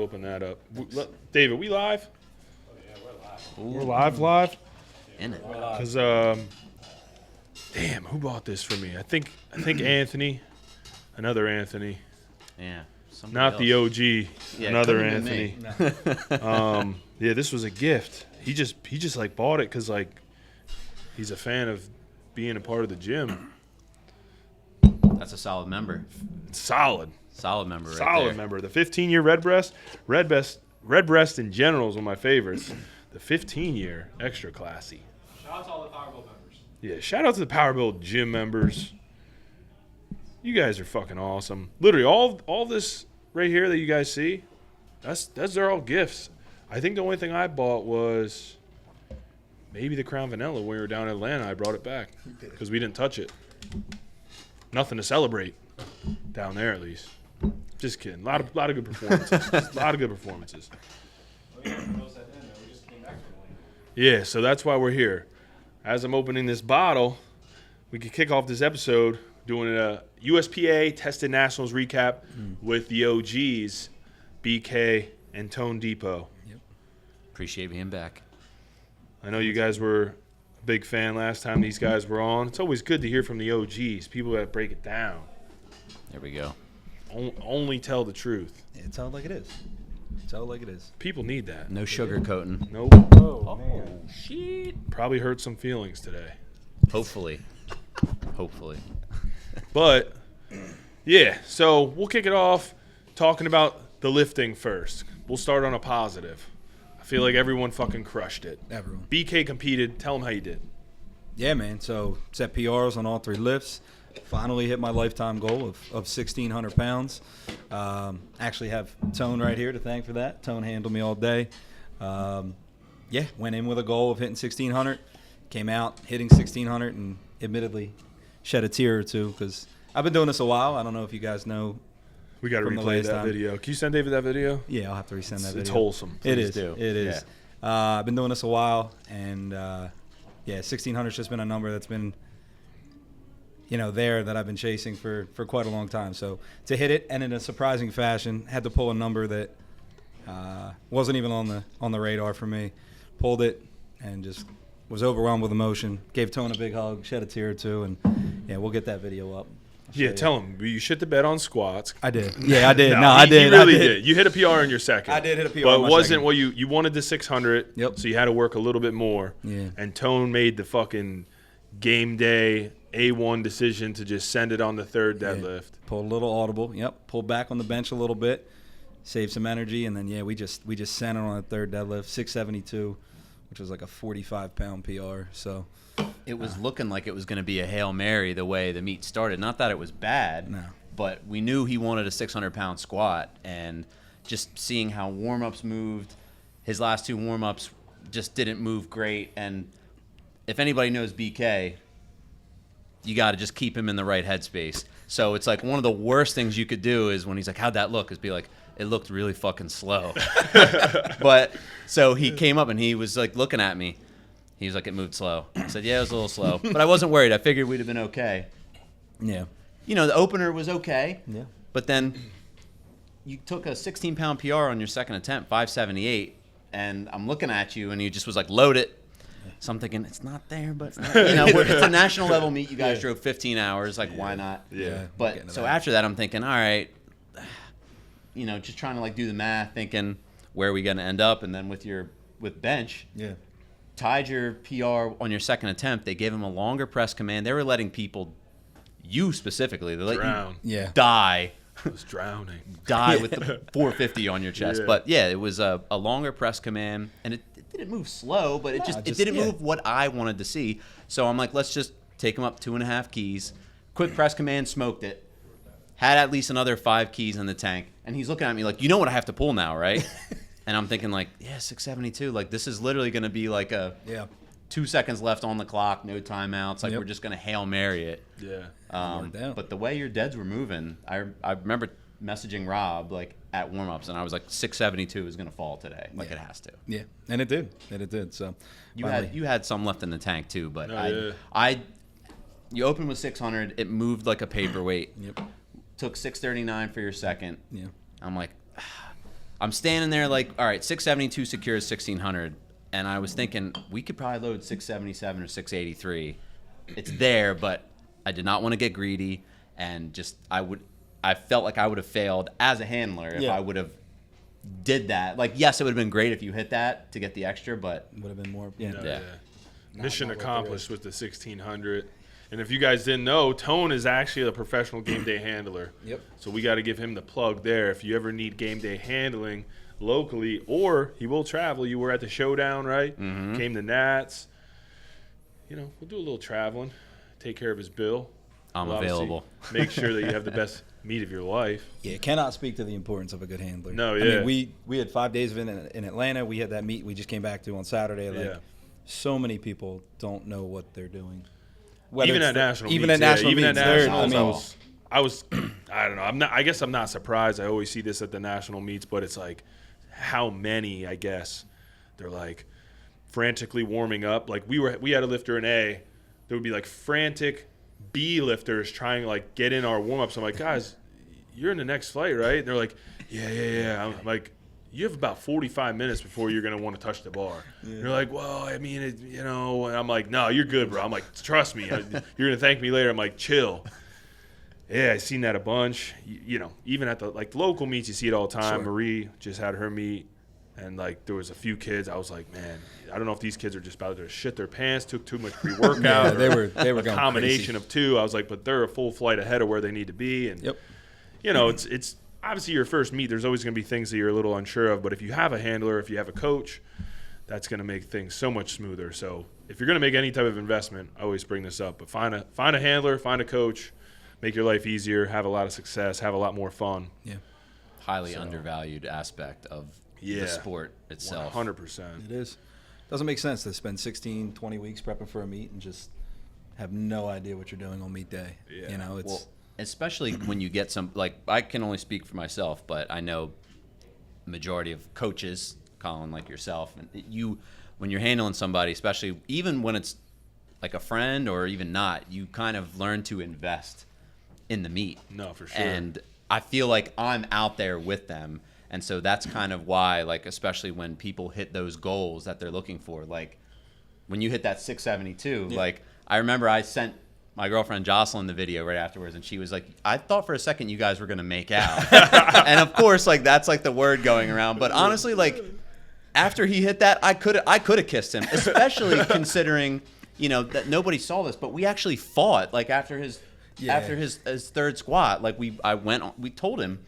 Open that up. David, we live? Oh, yeah, we're live. We're live? In it. Because, damn, who bought this for me? I think Anthony. Another Anthony. Yeah. Not the OG. Yeah, another couldn't have been Anthony. Yeah, this was a gift. He just like bought it because like he's a fan of being a part of the gym. That's a solid member. Solid. Solid member right Solid there. member. The 15-year Red Breast in general is one of my favorites. The 15-year, extra classy. Shout out to all the PWRBLD members. Yeah, shout out to the PWRBLD Gym members. You guys are fucking awesome. Literally, all this right here that you guys see, they're all gifts. I think the only thing I bought was maybe the Crown Vanilla when we were down in Atlanta. I brought it back because we didn't touch it. Nothing to celebrate down there, at least. Just kidding. A lot of good performances. A lot of good performances. Oh, yeah, for those that didn't know, we just came back from Atlanta. Yeah, so that's why we're here. As I'm opening this bottle, we could kick off this episode doing a USPA Tested Nationals recap with the OGs, BK and Tone Depot. Yep. Appreciate being back. I know you guys were a big fan last time these guys were on. It's always good to hear from the OGs, people that break it down. There we go. Only tell the truth. Yeah, tell it like it is. Tell it like it is. People need that. No sugarcoating. Nope. Oh, man. Shit. Probably hurt some feelings today. Hopefully. But, yeah, so we'll kick it off talking about the lifting first. We'll start on a positive. I feel like everyone fucking crushed it. Everyone. BK competed. Tell them how you did. Yeah, man. So set PRs on all 3 lifts. Finally hit my lifetime goal of 1,600 pounds. Actually have Tone right here to thank for that. Tone handled me all day. Yeah, went in with a goal of hitting 1,600. Came out hitting 1,600 and admittedly shed a tear or two because I've been doing this a while. I don't know if you guys know. We got to From the replay last that time. video. Can you send David that video? Yeah, I'll have to resend that video. It's wholesome. It Please is. do. It is. I've been doing this a while, and yeah, 1,600's just been a number that's been, there that I've been chasing for quite a long time. So to hit it, and in a surprising fashion, had to pull a number that wasn't even on the radar for me. Pulled it, and just was overwhelmed with emotion. Gave Tone a big hug, shed a tear or two, and yeah, we'll get that video up. Yeah, tell him. You shit the bed on squats. I did. Yeah, I did. I did. You really I did. You hit a PR in your second. I did hit a PR But in my it wasn't second. what you wanted the 600. Yep. So you had to work a little bit more. Yeah. And Tone made the fucking game day A1 decision to just send it on the third deadlift. Pulled a little audible. Yep. Pulled back on the bench a little bit, saved some energy, and then we just sent it on the third deadlift, 672, which was like a 45-pound PR. So It was looking like it was going to be a Hail Mary the way the meet started. Not that it was bad, No. but we knew he wanted a 600-pound squat. And just seeing how warm-ups moved, his last 2 warm-ups just didn't move great. And if anybody knows BK, you got to just keep him in the right headspace. So it's like one of the worst things you could do is when he's like, how'd that look? Is be like, it looked really fucking slow. But so he came up and he was like looking at me. He was like, it moved slow. I said, yeah, it was a little slow. But I wasn't worried. I figured we'd have been okay. yeah. The opener was okay. Yeah. But then you took a 16-pound PR on your second attempt, 578, and I'm looking at you, and you just was like, load it. So I'm thinking, it's not there, but it's not. It's a national level meet. You guys drove 15 hours. Like, why not? Yeah. We'll get But into so that. after that, I'm thinking, all right, just trying to like do the math, thinking where are we going to end up, and then with bench, Yeah. tied your PR on your second attempt. They gave him a longer press command. They were letting people, you specifically, they let Drown. you Yeah. die I was drowning. with the 450 on your chest. Yeah. But yeah, it was a longer press command, and it didn't move slow, but it didn't move what I wanted to see. So I'm like, let's just take him up 2.5 keys. Quick press command, smoked it. Had at least another 5 keys in the tank, and he's looking at me like, you know what I have to pull now, right? And I'm thinking like, yeah, 672. Like this is literally going to be like a 2 seconds left on the clock, no timeouts. Like we're just going to Hail Mary it. Yeah. Worked out. But the way your deads were moving, I remember messaging Rob like at warm-ups, and I was like, 672 is going to fall today. Like it has to. Yeah. And it did. So You had some left in the tank too, but yeah. you opened with 600. It moved like a paperweight. Yep. Took 639 for your second. Yeah. I'm like, I'm standing there like, all right, 672 secures 1600, and I was thinking we could probably load 677 or 683. It's there, but I did not want to get greedy, and just I felt like I would have failed as a handler if I would have did that. Like, yes, it would have been great if you hit that to get the extra, but Would have been more. Mission not worth the accomplished risk. with the 1600. And if you guys didn't know, Tone is actually a professional game day handler. Yep. So we got to give him the plug there. If you ever need game day handling locally, or he will travel. You were at the Showdown, right? Mm-hmm. Came to Nats. You know, we'll do a little traveling. Take care of his bill. I'm We'll obviously available. Make sure that you have the best meet of your life. Yeah, cannot speak to the importance of a good handler. No, I yeah. mean, we had 5 days of it in Atlanta. We had that meet we just came back to on Saturday. Like, Yeah. so many people don't know what they're doing. Even at national even meets, at national even meets, at they're- nationals, I was I don't know. I guess I'm not surprised. I always see this at the national meets, but it's like how many, I guess, they're like frantically warming up. Like we had a lifter in A, there would be like frantic B lifters trying to like get in our warm ups. I'm like, guys, you're in the next flight, right? And they're like, yeah. I'm like, you have about 45 minutes before you're going to want to touch the bar. Yeah. They're like, well, I mean, and I'm like, no, you're good, bro. I'm like, trust me. You're going to thank me later. I'm like, chill. Yeah, I've seen that a bunch. Even at the local meets, you see it all the time. Sure. Marie just had her meet, and like there was a few kids. I was like, man, I don't know if these kids are just about to shit their pants, took too much pre-workout. Yeah, they or were a going combination crazy. of two. I was like, but they're a full flight ahead of where they need to be. And Yep. it's obviously your first meet. There's always going to be things that you're a little unsure of. But if you have a handler, if you have a coach, that's going to make things so much smoother. So if you're going to make any type of investment, I always bring this up. But find a handler, find a coach, make your life easier, have a lot of success, have a lot more fun. Yeah, highly undervalued aspect of the sport itself. 100%. it is. Doesn't make sense to spend 16, 20 weeks prepping for a meet and just have no idea what you're doing on meet day. Yeah. You know, it's Well, especially when you get some, like, I can only speak for myself, but I know majority of coaches, Collin, like yourself, and when you're handling somebody, especially even when it's like a friend or even not, you kind of learn to invest in the meet. No, for sure. And I feel like I'm out there with them. And so that's kind of why, like, especially when people hit those goals that they're looking for, like when you hit that 672, like I remember I sent my girlfriend Jocelyn the video right afterwards, and she was like, I thought for a second you guys were going to make out. And of course, like, that's like the word going around. But honestly, like, after he hit that, I could have kissed him, especially considering, that nobody saw this, but we actually fought, like, after his third squat. Like, we told him,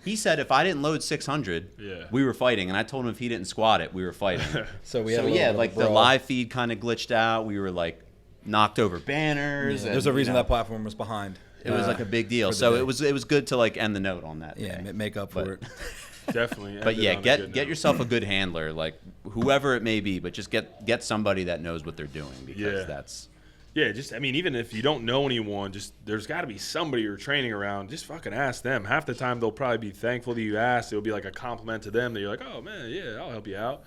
he said if I didn't load 600, we were fighting. And I told him if he didn't squat it, we were fighting. so we had a little bit of a like the brawl. live feed kind of glitched out. We were like knocked over banners. Yeah, and, there's a reason you know, that platform was behind. it was like a big deal. for the So day. it was good to like end the note on that. Yeah, day. make up for it. Definitely. But yeah, ended on a good get note. yourself a good handler, like whoever it may be, but just get somebody that knows what they're doing, because that's. Yeah, even if you don't know anyone, there's got to be somebody you're training around. Just fucking ask them. Half the time they'll probably be thankful that you asked. It'll be like a compliment to them that you're like, oh man, yeah, I'll help you out,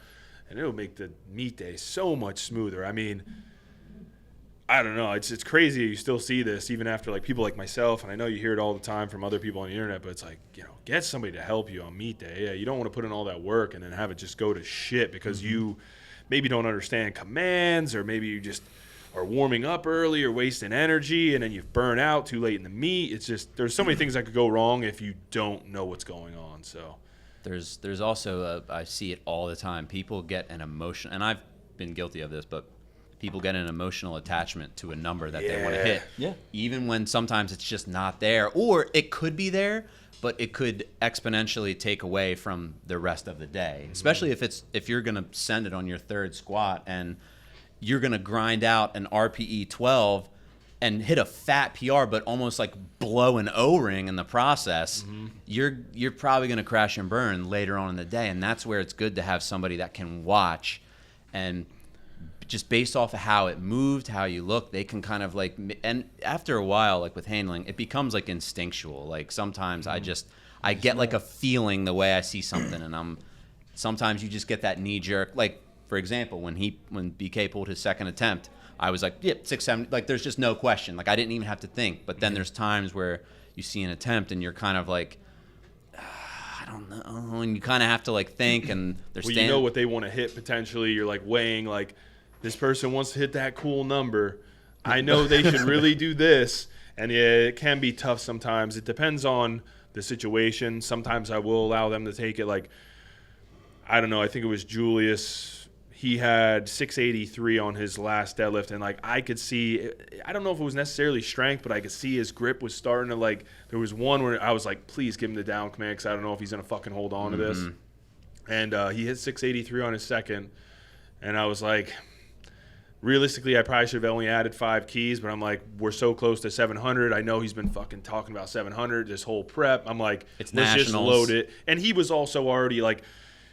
and it'll make the meet day so much smoother. I mean, I don't know. It's crazy. You still see this even after like people like myself, and I know you hear it all the time from other people on the internet. But it's like, get somebody to help you on meet day. Yeah, you don't want to put in all that work and then have it just go to shit because you maybe don't understand commands, or maybe you just are warming up early or wasting energy, and then you burn out too late in the meet. It's just there's so many things that could go wrong if you don't know what's going on. So There's also I see it all the time. People get an emotion, and I've been guilty of this, but people get an emotional attachment to a number that they want to hit. Yeah. Even when sometimes it's just not there, or it could be there, but it could exponentially take away from the rest of the day. Especially if you're gonna send it on your third squat and you're gonna grind out an RPE 12 and hit a fat PR, but almost like blow an O-ring in the process. You're probably gonna crash and burn later on in the day, and that's where it's good to have somebody that can watch, and just based off of how it moved, how you look, they can kind of like, and after a while, like with handling, it becomes like instinctual. Like sometimes I get like a feeling the way I see something, and sometimes you just get that knee jerk. Like for example, when BK pulled his second attempt, I was like, yep, 670. Like there's just no question. Like I didn't even have to think. But then there's times where you see an attempt and you're kind of like, I don't know. And you kind of have to like think, and they're Well, you know what they want to hit potentially. You're like weighing like, this person wants to hit that cool number. I know they should really do this. And yeah, it can be tough sometimes. It depends on the situation. Sometimes I will allow them to take it. Like, I don't know. I think it was Julius. He had 683 on his last deadlift, and like I could see, I don't know if it was necessarily strength, but I could see his grip was starting to like. There was one where I was like, please give him the down command, because I don't know if he's gonna fucking hold on to this. And he hit 683 on his second, and I was like, realistically, I probably should have only added 5 keys, but I'm like, we're so close to 700. I know he's been fucking talking about 700 this whole prep. I'm like, It's let's just nationals. load it. And he was also already like,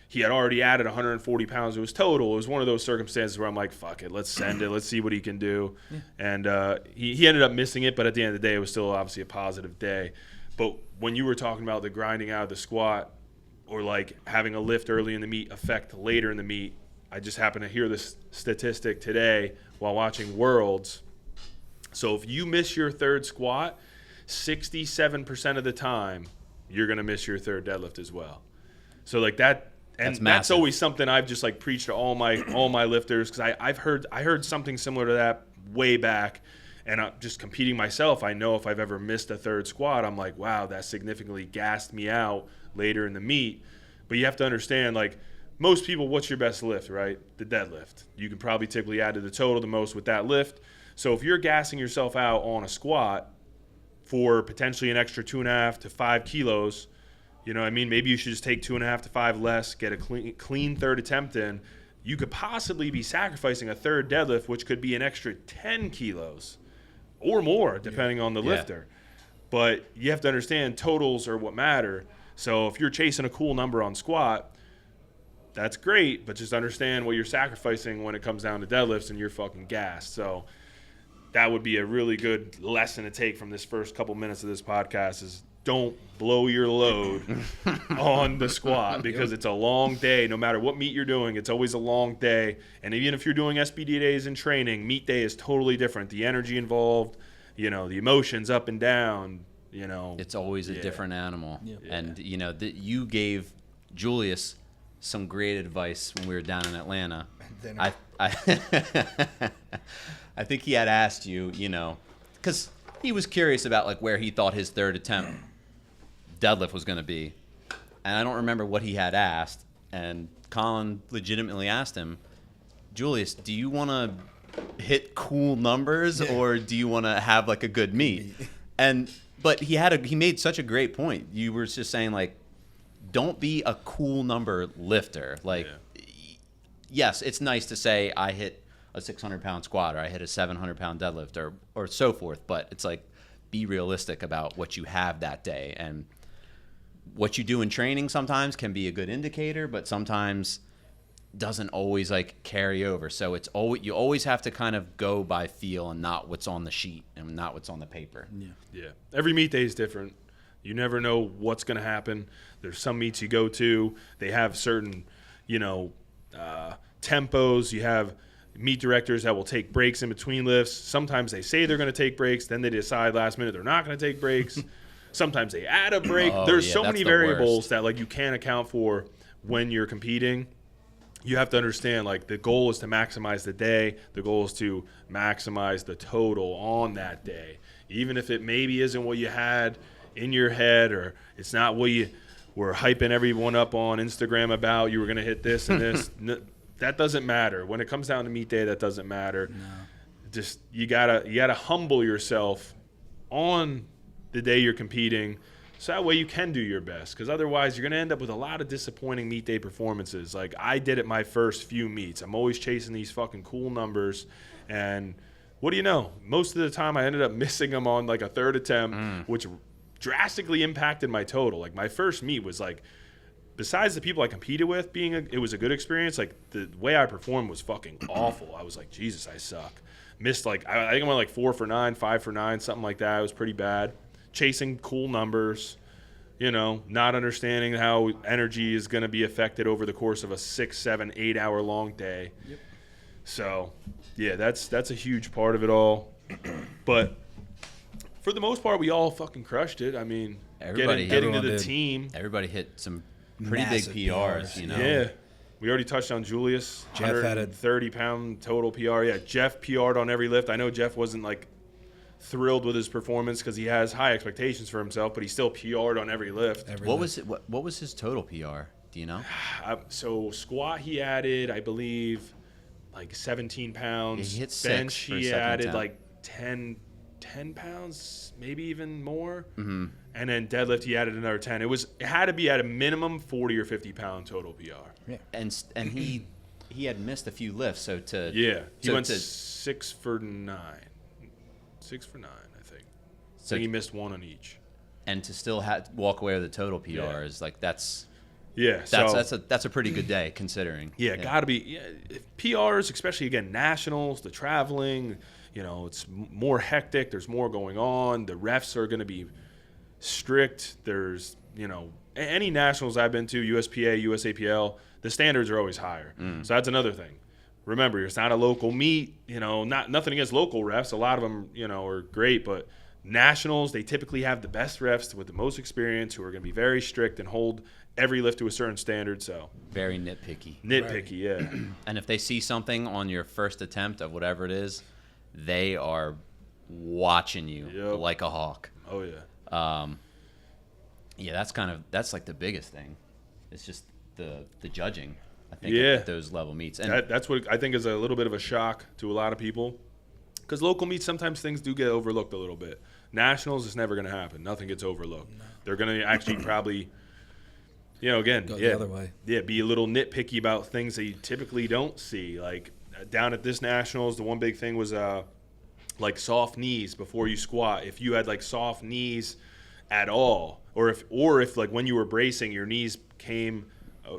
he had already added 140 pounds to his total. It was one of those circumstances where I'm like, fuck it, let's send it. Let's see what he can do. Yeah. And he ended up missing it, but at the end of the day, it was still obviously a positive day. But when you were talking about the grinding out of the squat or like having a lift early in the meet affect later in the meet, I just happened to hear this statistic today while watching Worlds. So if you miss your third squat, 67% of the time, you're going to miss your third deadlift as well. So like that, and that's always something I've just like preached to all my lifters, because I heard something similar to that way back, and I'm just competing myself. I know if I've ever missed a third squat, I'm like, wow, that significantly gassed me out later in the meet. But you have to understand, like, most people, what's your best lift, right? The deadlift. You can probably typically add to the total the most with that lift. So if you're gassing yourself out on a squat for potentially an extra 2.5 to 5 kilos, you know what I mean? Maybe you should just take 2.5 to 5 less, get a clean third attempt in. You could possibly be sacrificing a third deadlift, which could be an extra 10 kilos or more, depending on the lifter. But you have to understand, totals are what matter. So if you're chasing a cool number on squat, that's great, but just understand what you're sacrificing when it comes down to deadlifts, and you're fucking gassed. So that would be a really good lesson to take from this first couple minutes of this podcast is don't blow your load on the squat, because it's a long day. No matter what meet you're doing, it's always a long day. And even if you're doing SBD days in training, meet day is totally different. The energy involved, you know, the emotions up and down, you know. It's always a different animal. Yeah. And, you know, you gave Julius some great advice when we were down in Atlanta. I I think he had asked you, you know, because he was curious about like where he thought his third attempt deadlift was going to be. And I don't remember what he had asked. And Collin legitimately asked him, Julius, do you want to hit cool numbers or do you want to have like a good meet? But he made such a great point. You were just saying like, don't be a cool number lifter. Like, yes, it's nice to say I hit a 600-pound squat or I hit a 700-pound deadlift or so forth, but it's like, be realistic about what you have that day. And what you do in training sometimes can be a good indicator, but sometimes doesn't always like carry over. So you always have to kind of go by feel and not what's on the sheet and not what's on the paper. Yeah. Every meet day is different. You never know what's going to happen. There's some meets you go to, they have certain, you know, tempos. You have meet directors that will take breaks in between lifts. Sometimes they say they're going to take breaks, then they decide last minute they're not going to take breaks. Sometimes they add a break. There's so many variables that like you can't account for when you're competing. You have to understand, like, the goal is to maximize the day. The goal is to maximize the total on that day. Even if it maybe isn't what you had in your head, or it's not what you were hyping everyone up on Instagram about, you were going to hit this and this. That doesn't matter. When it comes down to meet day, that doesn't matter. No. Just you gotta humble yourself on the day you're competing, so that way you can do your best. Because otherwise, you're going to end up with a lot of disappointing meet day performances. Like I did at my first few meets. I'm always chasing these fucking cool numbers, and what do you know? Most of the time, I ended up missing them on like a third attempt, which drastically impacted my total. Like my first meet was like, besides the people I competed with it was a good experience, like the way I performed was fucking awful. I was like, Jesus, I suck. Missed like, I think I went like 4 for 9, 5 for 9, something like that. It was pretty bad. Chasing cool numbers, you know, not understanding how energy is going to be affected over the course of a 6, 7, 8 hour long day. Yep. So, yeah, that's a huge part of it all. But for the most part, we all fucking crushed it. I mean, getting to the team. Everybody hit some pretty big massive PRs, you know. Yeah. We already touched on Julius. Jeff had a 130-pound total PR. Yeah, Jeff PR'd on every lift. I know Jeff wasn't like thrilled with his performance because he has high expectations for himself, but he still PR'd on every lift. What was his total PR? Do you know? So squat he added, I believe, like 17 pounds. Yeah, he hit 6 Bench for a he second added attempt. like 10 pounds, maybe even more. Mm-hmm. And then deadlift he added another 10. It had to be at a minimum 40 or 50 pound total PR. Yeah. And he had missed a few lifts, so to Yeah, he so went to, 6 for 9. 6 for 9, I think. so So he missed one on each. and to still walk away with a total PR Yeah. is like that's Yeah, so that's a pretty good day considering. yeah, gotta be. Yeah, if PRs, especially again nationals, the traveling. It's more hectic. There's more going on. The refs are going to be strict. There's any nationals I've been to, USPA, USAPL, the standards are always higher. So that's another thing. Remember, it's not a local meet. Nothing against local refs. A lot of them, are great, but nationals, they typically have the best refs with the most experience who are going to be very strict and hold every lift to a certain standard. So Very nitpicky. nitpicky, yeah. And if they see something on your first attempt of whatever it is, they are watching you Yep. like a hawk. Oh yeah. Yeah, that's like the biggest thing. It's just the judging, I think, Yeah. at those level meets. And That's what I think is a little bit of a shock to a lot of people. Because local meets, sometimes things do get overlooked a little bit. Nationals, it's never going to happen. Nothing gets overlooked. They're going to actually probably, again, Go yeah, the other way. Yeah, be a little nitpicky about things that you typically don't see. Like down at this Nationals, the one big thing was like soft knees before you squat. If you had like soft knees at all, or if like when you were bracing, your knees came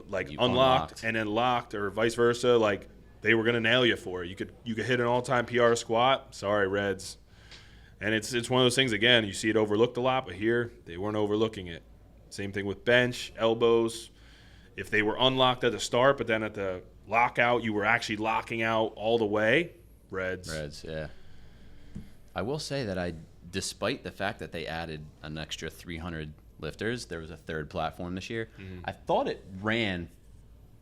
like You unlocked unlocked. and then locked, or vice versa, like they were gonna nail you for it. You could hit an all-time PR squat. Sorry, Reds. And it's one of those things. Again, you see it overlooked a lot, but here they weren't overlooking it. Same thing with bench, elbows. If they were unlocked at the start, but then at the lockout you were actually locking out all the way, Reds. yeah. I will say that despite the fact that they added an extra 300 lifters, there was a third platform this year. I thought it ran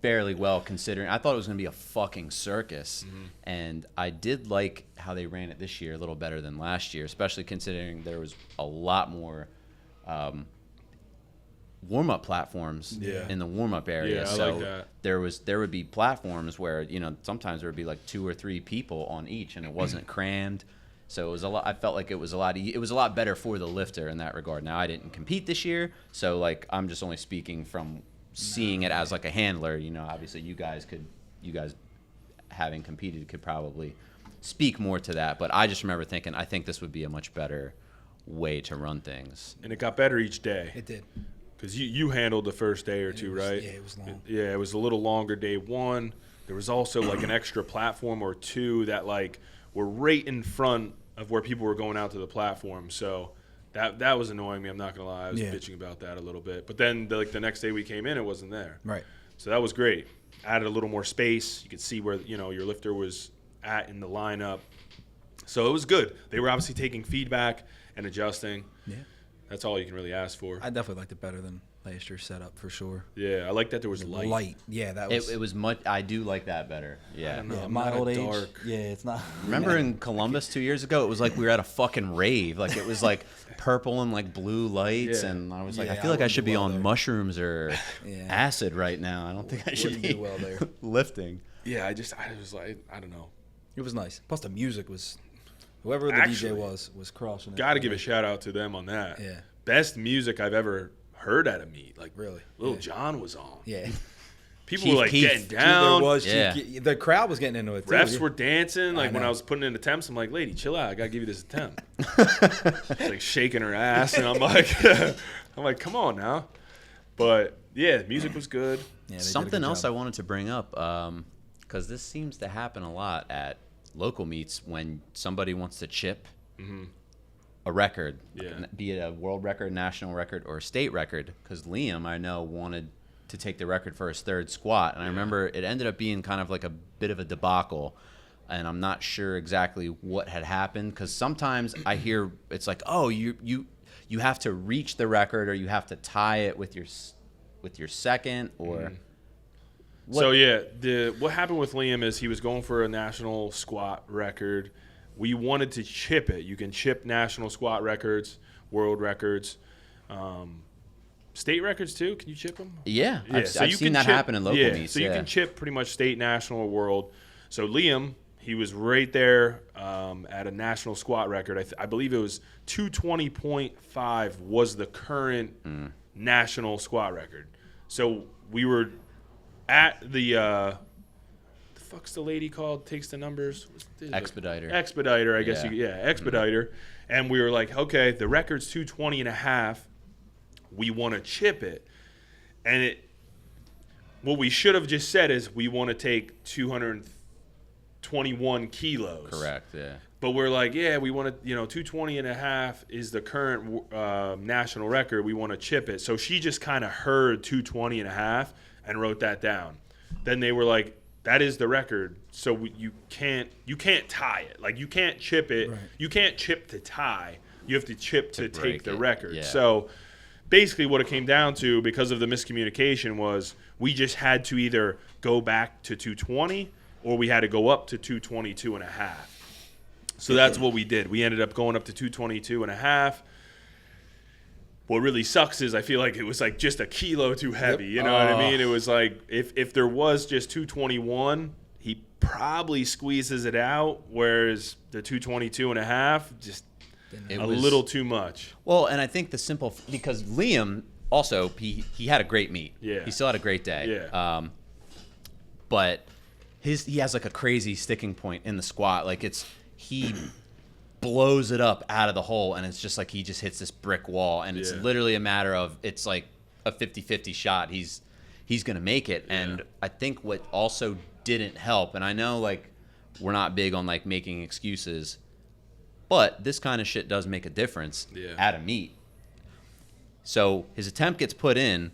fairly well considering. I thought it was going to be a fucking circus. And I did like how they ran it this year a little better than last year, especially considering there was a lot more warm-up platforms in the warm-up area. Yeah, I so like that. there would be platforms where, sometimes there would be like 2 or 3 people on each and it wasn't crammed. So it was a lot. I felt like it was a lot better for the lifter in that regard. Now I didn't compete this year, so like I'm just only speaking from seeing it as like a handler. Obviously you guys having competed could probably speak more to that. But I just remember thinking I think this would be a much better way to run things. And it got better each day. It did. Because you handled the first day or two, right? Yeah, it was long. Yeah, it was a little longer day one. There was also like an extra platform or two that like were right in front of where people were going out to the platform. So that was annoying me. I'm not gonna lie. I was bitching about that a little bit. But then the next day we came in, it wasn't there. Right. So that was great. Added a little more space. You could see where your lifter was at in the lineup. So it was good. They were obviously taking feedback and adjusting. Yeah. That's all you can really ask for. I definitely liked it better than last year's setup for sure. Yeah, I like that there was light. Yeah, that was. It was much. I do like that better. I Yeah. don't know. Yeah, I'm my not a old age. dark. Yeah, it's not. Remember in Columbus 2 years ago, it was like we were at a fucking rave. Like it was like purple and like blue lights, Yeah. and I was like, Yeah, I feel like I wouldn't should do be well on there. mushrooms or Yeah. acid right now. I don't think I should Wouldn't be do well there. lifting. Yeah, I was like, I don't know. It was nice. Plus the music was. Whoever the Actually, DJ was crushing it. Got to give a shout out to them on that. Yeah. Best music I've ever heard at a meet. Like Really? Lil Yeah. John was on. Yeah. People Chief were like Keef. getting Dude, Dude, down. there was. Yeah. The crowd was getting into it. Too. Refs yeah. were dancing. Like when know. I was putting in attempts, I'm like, lady, chill out. I gotta give you this attempt. She's like shaking her ass, and I'm like, come on now. But yeah, the music was good. Yeah, they did a Something good else I job. wanted to bring up, because this seems to happen a lot at local meets when somebody wants to chip a record, Yeah. be it a world record, national record, or state record. Because Liam, I know, wanted to take the record for his third squat, and I remember it ended up being kind of like a bit of a debacle. And I'm not sure exactly what had happened, because sometimes I hear it's like, oh, you have to reach the record, or you have to tie it with your with your second or? So yeah, what happened with Liam is he was going for a national squat record. We wanted to chip it. You can chip national squat records, world records, state records too. Can you chip them? Yeah, I've so you seen can that chip, happen in local meets. So you can chip pretty much state, national, or world. So Liam, he was right there at a national squat record. I believe it was 220.5 was the current national squat record. So we were at the fuck's the lady called? Takes the numbers. Expediter. Expediter, I guess. Yeah. Expediter. And we were like, okay, the record's 220.5. We want to chip it, and what we should have just said is we want to take 221 kilos. Correct. Yeah. But we're like, yeah, we want to, 220.5 is the current national record. We want to chip it. So she just kind of heard 220.5 and wrote that down. Then they were like, that is the record. So you can't tie it. Like you can't chip it. Right. You can't chip to tie. You have to chip to take the record. Yeah. So basically what it came down to, because of the miscommunication, was we just had to either go back to 220 or we had to go up to 222.5. So that's what we did. We ended up going up to 222.5. What really sucks is I feel like it was like just a kilo too heavy. You know what I mean? It was like if there was just 221, he probably squeezes it out, whereas the 222.5 just little too much. Well, and I think because Liam also he had a great meet. Yeah. He still had a great day. Yeah. But he has like a crazy sticking point in the squat. Like he blows it up out of the hole, and it's just like he just hits this brick wall, and it's literally a matter of it's like a 50-50 shot. He's gonna make it. And I think what also didn't help, and I know like we're not big on like making excuses, but this kind of shit does make a difference at a meet. So his attempt gets put in.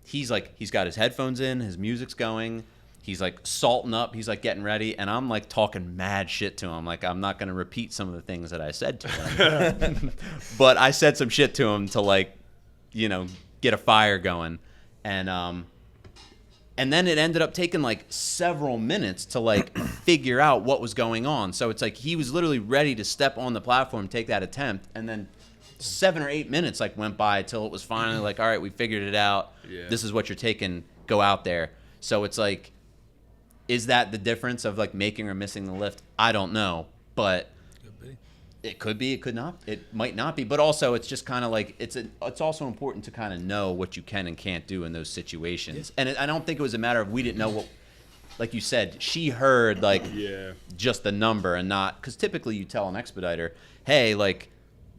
He's got his headphones in, his music's going. He's like salting up. He's like getting ready. And I'm like talking mad shit to him. Like I'm not going to repeat some of the things that I said to him. But I said some shit to him to like, get a fire going. And then it ended up taking like several minutes to like figure out what was going on. So it's like he was literally ready to step on the platform, take that attempt. And then 7 or 8 minutes like went by till it was finally like, all right, we figured it out. Yeah. This is what you're taking. Go out there. So it's like, is that the difference of like making or missing the lift? I don't know, but it could be, it could not, it might not be. But also, it's just kind of like it's also important to kind of know what you can and can't do in those situations. Yeah. And I don't think it was a matter of we didn't know what, like you said, she heard like just the number and not because typically you tell an expediter, hey, like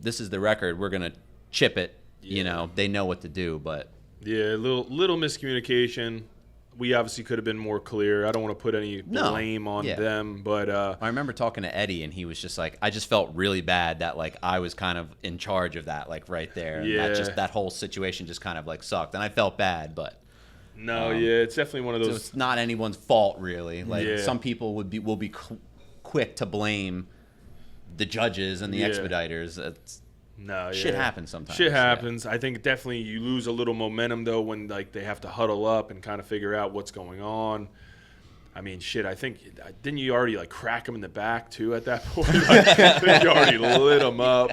this is the record, we're gonna chip it. They know what to do, but little miscommunication. We obviously could have been more clear. I don't want to put any blame on them, but I remember talking to Eddie, and he was just like, I just felt really bad that like I was kind of in charge of that, like right there. And that whole situation just kind of like sucked, and I felt bad, but no, it's definitely one of those. So it's not anyone's fault really. Like some people will be quick to blame the judges and the expediters. Shit happens sometimes. Shit happens. I think definitely you lose a little momentum though when like they have to huddle up and kind of figure out what's going on. I mean, shit. I think didn't you already like crack him in the back too at that point? Like, I think you already lit him up.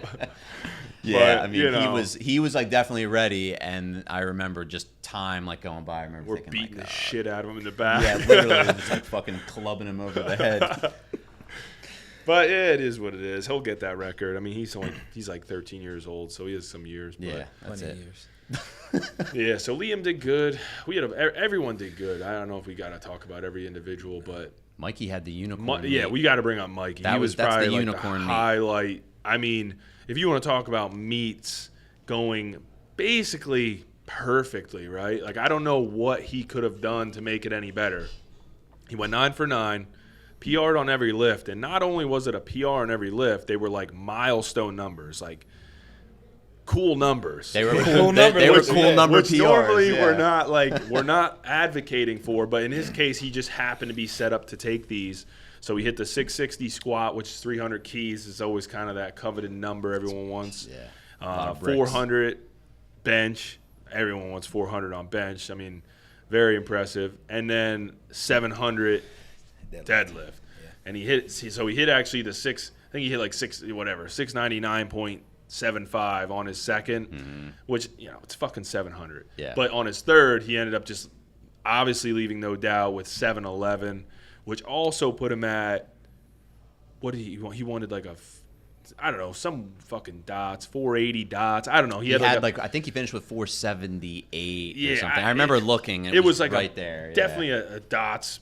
Yeah, but, I mean, he was like definitely ready, and I remember just time like going by. I remember we're thinking, beating like, the shit out of him in the back. Yeah, literally just like fucking clubbing him over the head. But it is what it is. He'll get that record. I mean, he's like 13 years old, so he has some years. But. Yeah, that's it. Yeah, so Liam did good. Everyone did good. I don't know if we got to talk about every individual, but Mikey had the unicorn. We got to bring up Mikey. That's probably the unicorn the highlight. I mean, if you want to talk about meets going basically perfectly, right? Like I don't know what he could have done to make it any better. He went 9 for 9. PR'd on every lift, and not only was it a PR on every lift, they were like milestone numbers, like cool numbers. They were cool numbers. They were cool number which PRs. Normally we're not advocating for, but in his case, he just happened to be set up to take these. So he hit the 660 squat, which is 300 keys. Is always kind of that coveted number everyone wants. Yeah. 400 bench. everyone wants 400 on bench. I mean, very impressive. And then 700 deadlift. Yeah. And he hit actually the I think he hit like 699.75 on his second, which, it's fucking 700. Yeah. But on his third, he ended up just obviously leaving no doubt with 711, which also put him at, what did he want? He wanted like I don't know, some fucking dots, 480 dots. I don't know. He had I think he finished with 478 or something. I remember looking. And it was like right there. Definitely a dots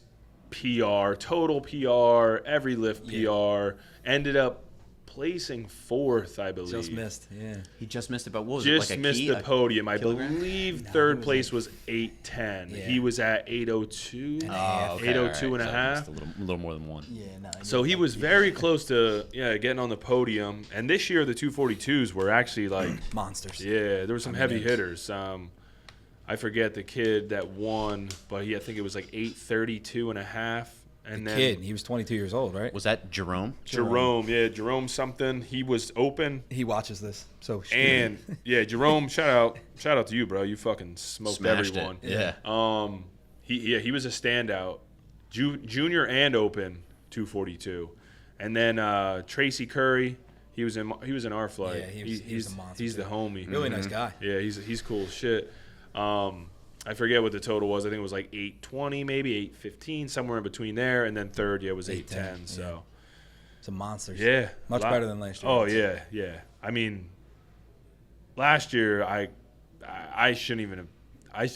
PR, total PR, every lift PR. Ended up placing 4th, I believe. Just missed, yeah. He just missed it, but what was just it, like missed the podium. I kilogram? believe third place was 810. Yeah. He was at 802. Oh, okay. 802 and a So half. just a little more than one. Yeah, no. So he was very close to getting on the podium. And this year the 242s were actually like monsters. Yeah, there were some heavy names. hitters. I forget the kid that won, but I think it was like 832 and a half. And then Kid, he was 22 years old, right? Was that Jerome? Jerome something. He was open. He watches this, so And Jerome, shout out to you, bro. You fucking smoked Smashed everyone. it. Yeah. He was a standout, junior and open 242, and then Tracy Curry. He was in our flight. Yeah, he's a monster. He's the homie. Really nice guy. Yeah, he's cool as shit. I forget what the total was. I think it was like 820, maybe 815, somewhere in between there. And then third, was 810. So, some monsters. Yeah, much better than last year. Oh yeah. I mean, last year I shouldn't even have.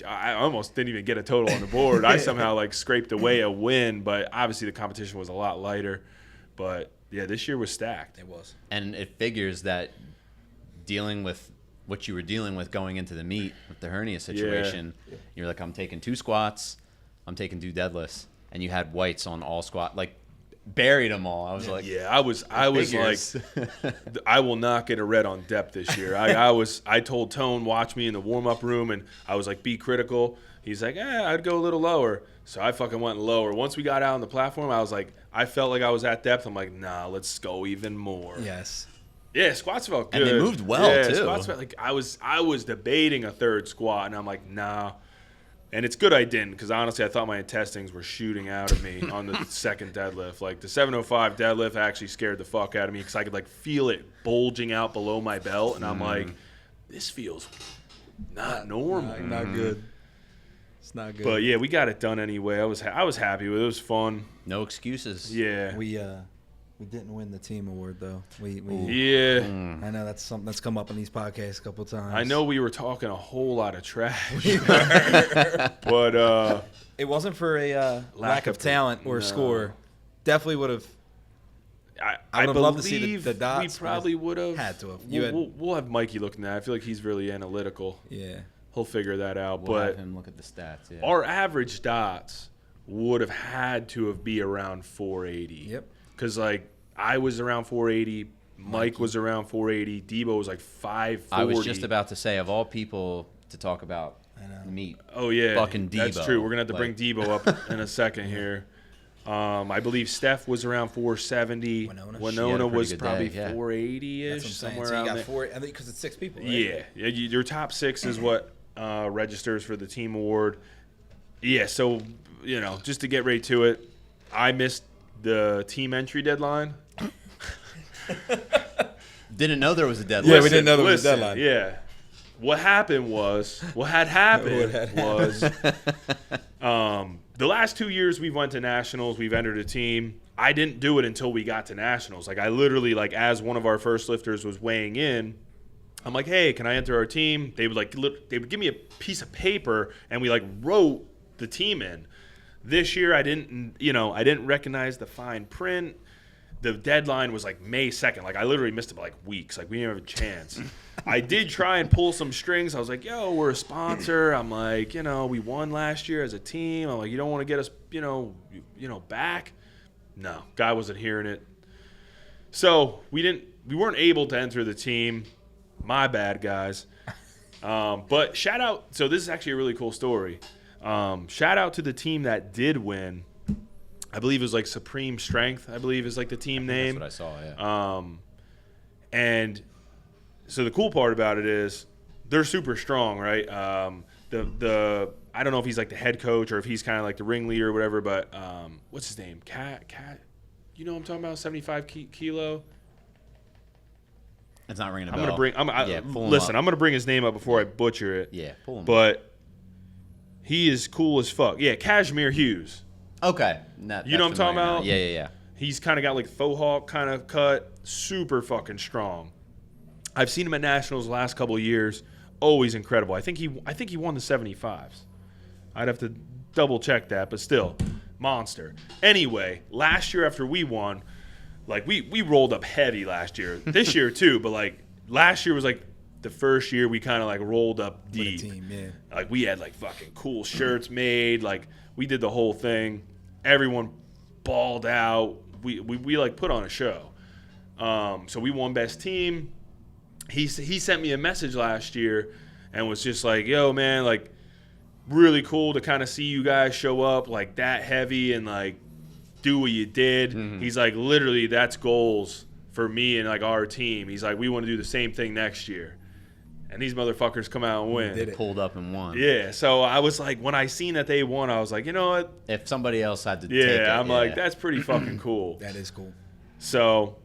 I almost didn't even get a total on the board. I somehow like scraped away a win, but obviously the competition was a lot lighter. But yeah, this year was stacked. It was. And it figures that dealing with what you were dealing with going into the meet with the hernia situation, you're like, I'm taking 2 squats, I'm taking 2 deadlifts, and you had whites on all squat, like buried them all. I was like, I was like, I will not get a red on depth this year. I told Tone, watch me in the warm up room, and I was like, be critical. He's like, I'd go a little lower. So I fucking went lower. Once we got out on the platform, I was like, I felt like I was at depth. I'm like, nah, let's go even more. Yes. Yeah, squats felt good. And they moved well, too. Squats felt like I was debating a third squat, and I'm like, nah. And it's good I didn't, because honestly, I thought my intestines were shooting out of me on the second deadlift. Like the 705 deadlift actually scared the fuck out of me, because I could like feel it bulging out below my belt, and I'm like, this feels not normal. Not good. It's not good. But yeah, we got it done anyway. I was happy with it. It was fun. no excuses. Yeah. We didn't win the team award though. Yeah. I know that's something that's come up in these podcasts a couple of times. I know we were talking a whole lot of trash. But it wasn't for a lack of talent or score. Definitely would have. I would have loved to see the dots. We probably would have had to have. We'll have Mikey looking at that. I feel like he's really analytical. Yeah. He'll figure that out. We'll have but him look at the stats. Yeah. our average dots would have had to have be around 480. Yep. Because like I was around 480, Mike was around 480, Debo was like 540. I was just about to say, of all people to talk about the meet. Oh yeah, fucking Debo. That's true. We're gonna have to bring Debo up in a second here. I believe Steph was around 470. Winona was probably 480-ish, somewhere so around you got there. 4, I think, because it's 6 people. Right? Yeah, your top 6 is what registers for the team award. Yeah, so just to get right to it, I missed the team entry deadline. Didn't know there was a deadline. Yeah, we didn't know there was a deadline. Yeah. What had happened was the last 2 years we've went to nationals, we've entered a team. I didn't do it until we got to nationals. Like I literally, like as one of our first lifters was weighing in, I'm like, hey, can I enter our team? They would give me a piece of paper and we like wrote the team in. This year I didn't recognize the fine print. The deadline was like May 2nd. Like I literally missed it by like weeks. Like we didn't have a chance. I did try and pull some strings. I was like, yo, we're a sponsor. I'm like, we won last year as a team. I'm like, you don't want to get us, back? No, guy wasn't hearing it. So we weren't able to enter the team. My bad, guys. But shout out. So this is actually a really cool story. Shout out to the team that did win. I believe it was like Supreme Strength, I believe is like the team name. That's what I saw, yeah. And so the cool part about it is they're super strong, right? The I don't know if he's like the head coach or if he's kind of like the ringleader or whatever, but what's his name? Cat. You know what I'm talking about? 75 kilo. It's not ringing a I'm bell. gonna bring. Listen, I'm gonna bring his name up before I butcher it. Yeah, pull him. But he is cool as fuck. Yeah, Cashmere Hughes. Okay. You know what I'm talking about? Yeah. He's kind of got like faux hawk kind of cut. Super fucking strong. I've seen him at nationals the last couple of years. Always incredible. I think he won the 75s. I'd have to double check that, but still, monster. Anyway, last year after we won, like we rolled up heavy last year. This year too, but like last year was like the first year we kind of like rolled up deep. With a team, yeah. Like we had like fucking cool shirts made. Like we did the whole thing. Everyone balled out. We like put on a show. So we won best team. He sent me a message last year and was just like, yo, man, like, really cool to kind of see you guys show up like that heavy and like do what you did. Mm-hmm. He's like, literally, that's goals for me and like our team. He's like, we want to do the same thing next year. And these motherfuckers come out and win. They pulled up and won. Yeah, so I was like, when I seen that they won, I was like, you know what? If somebody else had to take it. I'm like, that's pretty fucking cool. That is cool. So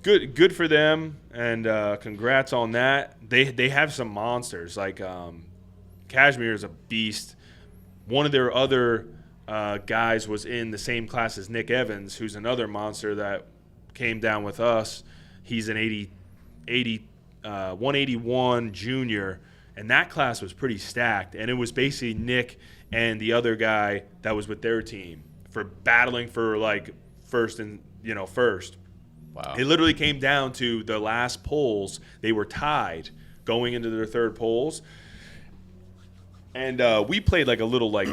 good for them, and congrats on that. They have some monsters. Like Cashmere is a beast. One of their other guys was in the same class as Nick Evans, who's another monster that came down with us. He's an 181 junior, and that class was pretty stacked. And it was basically Nick and the other guy that was with their team for battling for like first. Wow. It literally came down to the last polls. They were tied going into their third polls. And we played like a little like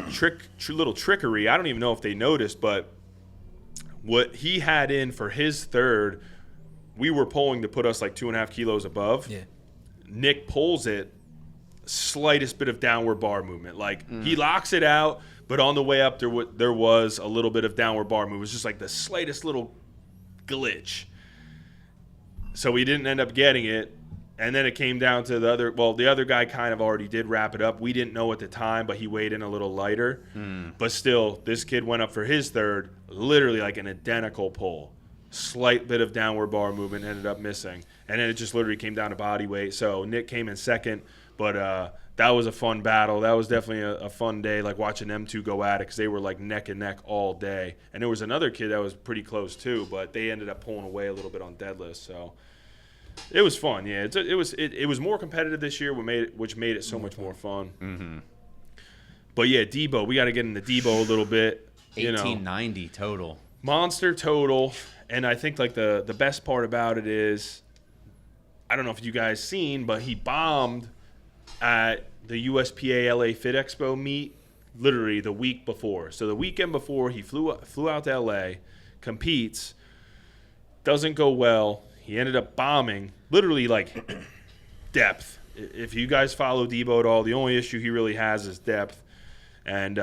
little trickery. I don't even know if they noticed, but what he had in for his third, we were polling to put us like 2.5 kilos above. Yeah. Nick pulls it, slightest bit of downward bar movement. Like he locks it out, but on the way up there was a little bit of downward bar movement. It was just like the slightest little glitch. So we didn't end up getting it. And then it came down to the other guy kind of already did wrap it up. We didn't know at the time, but he weighed in a little lighter. But still, this kid went up for his third, literally like an identical pull. Slight bit of downward bar movement, ended up missing. And then it just literally came down to body weight. So Nick came in second, but that was a fun battle. That was definitely a fun day, like watching them two go at it, because they were like neck and neck all day. And there was another kid that was pretty close too, but they ended up pulling away a little bit on deadlift. So it was fun. Yeah, it was more competitive this year, which made it so much more fun. Mm-hmm. But yeah, Debo, we got to get into Debo a little bit. 1890 total. Monster total. And I think like the best part about it is, I don't know if you guys seen, but he bombed at the USPA LA Fit Expo meet literally the week before. So the weekend before, he flew out to LA, competes, doesn't go well. He ended up bombing, literally like depth. If you guys follow Debo at all, the only issue he really has is depth. And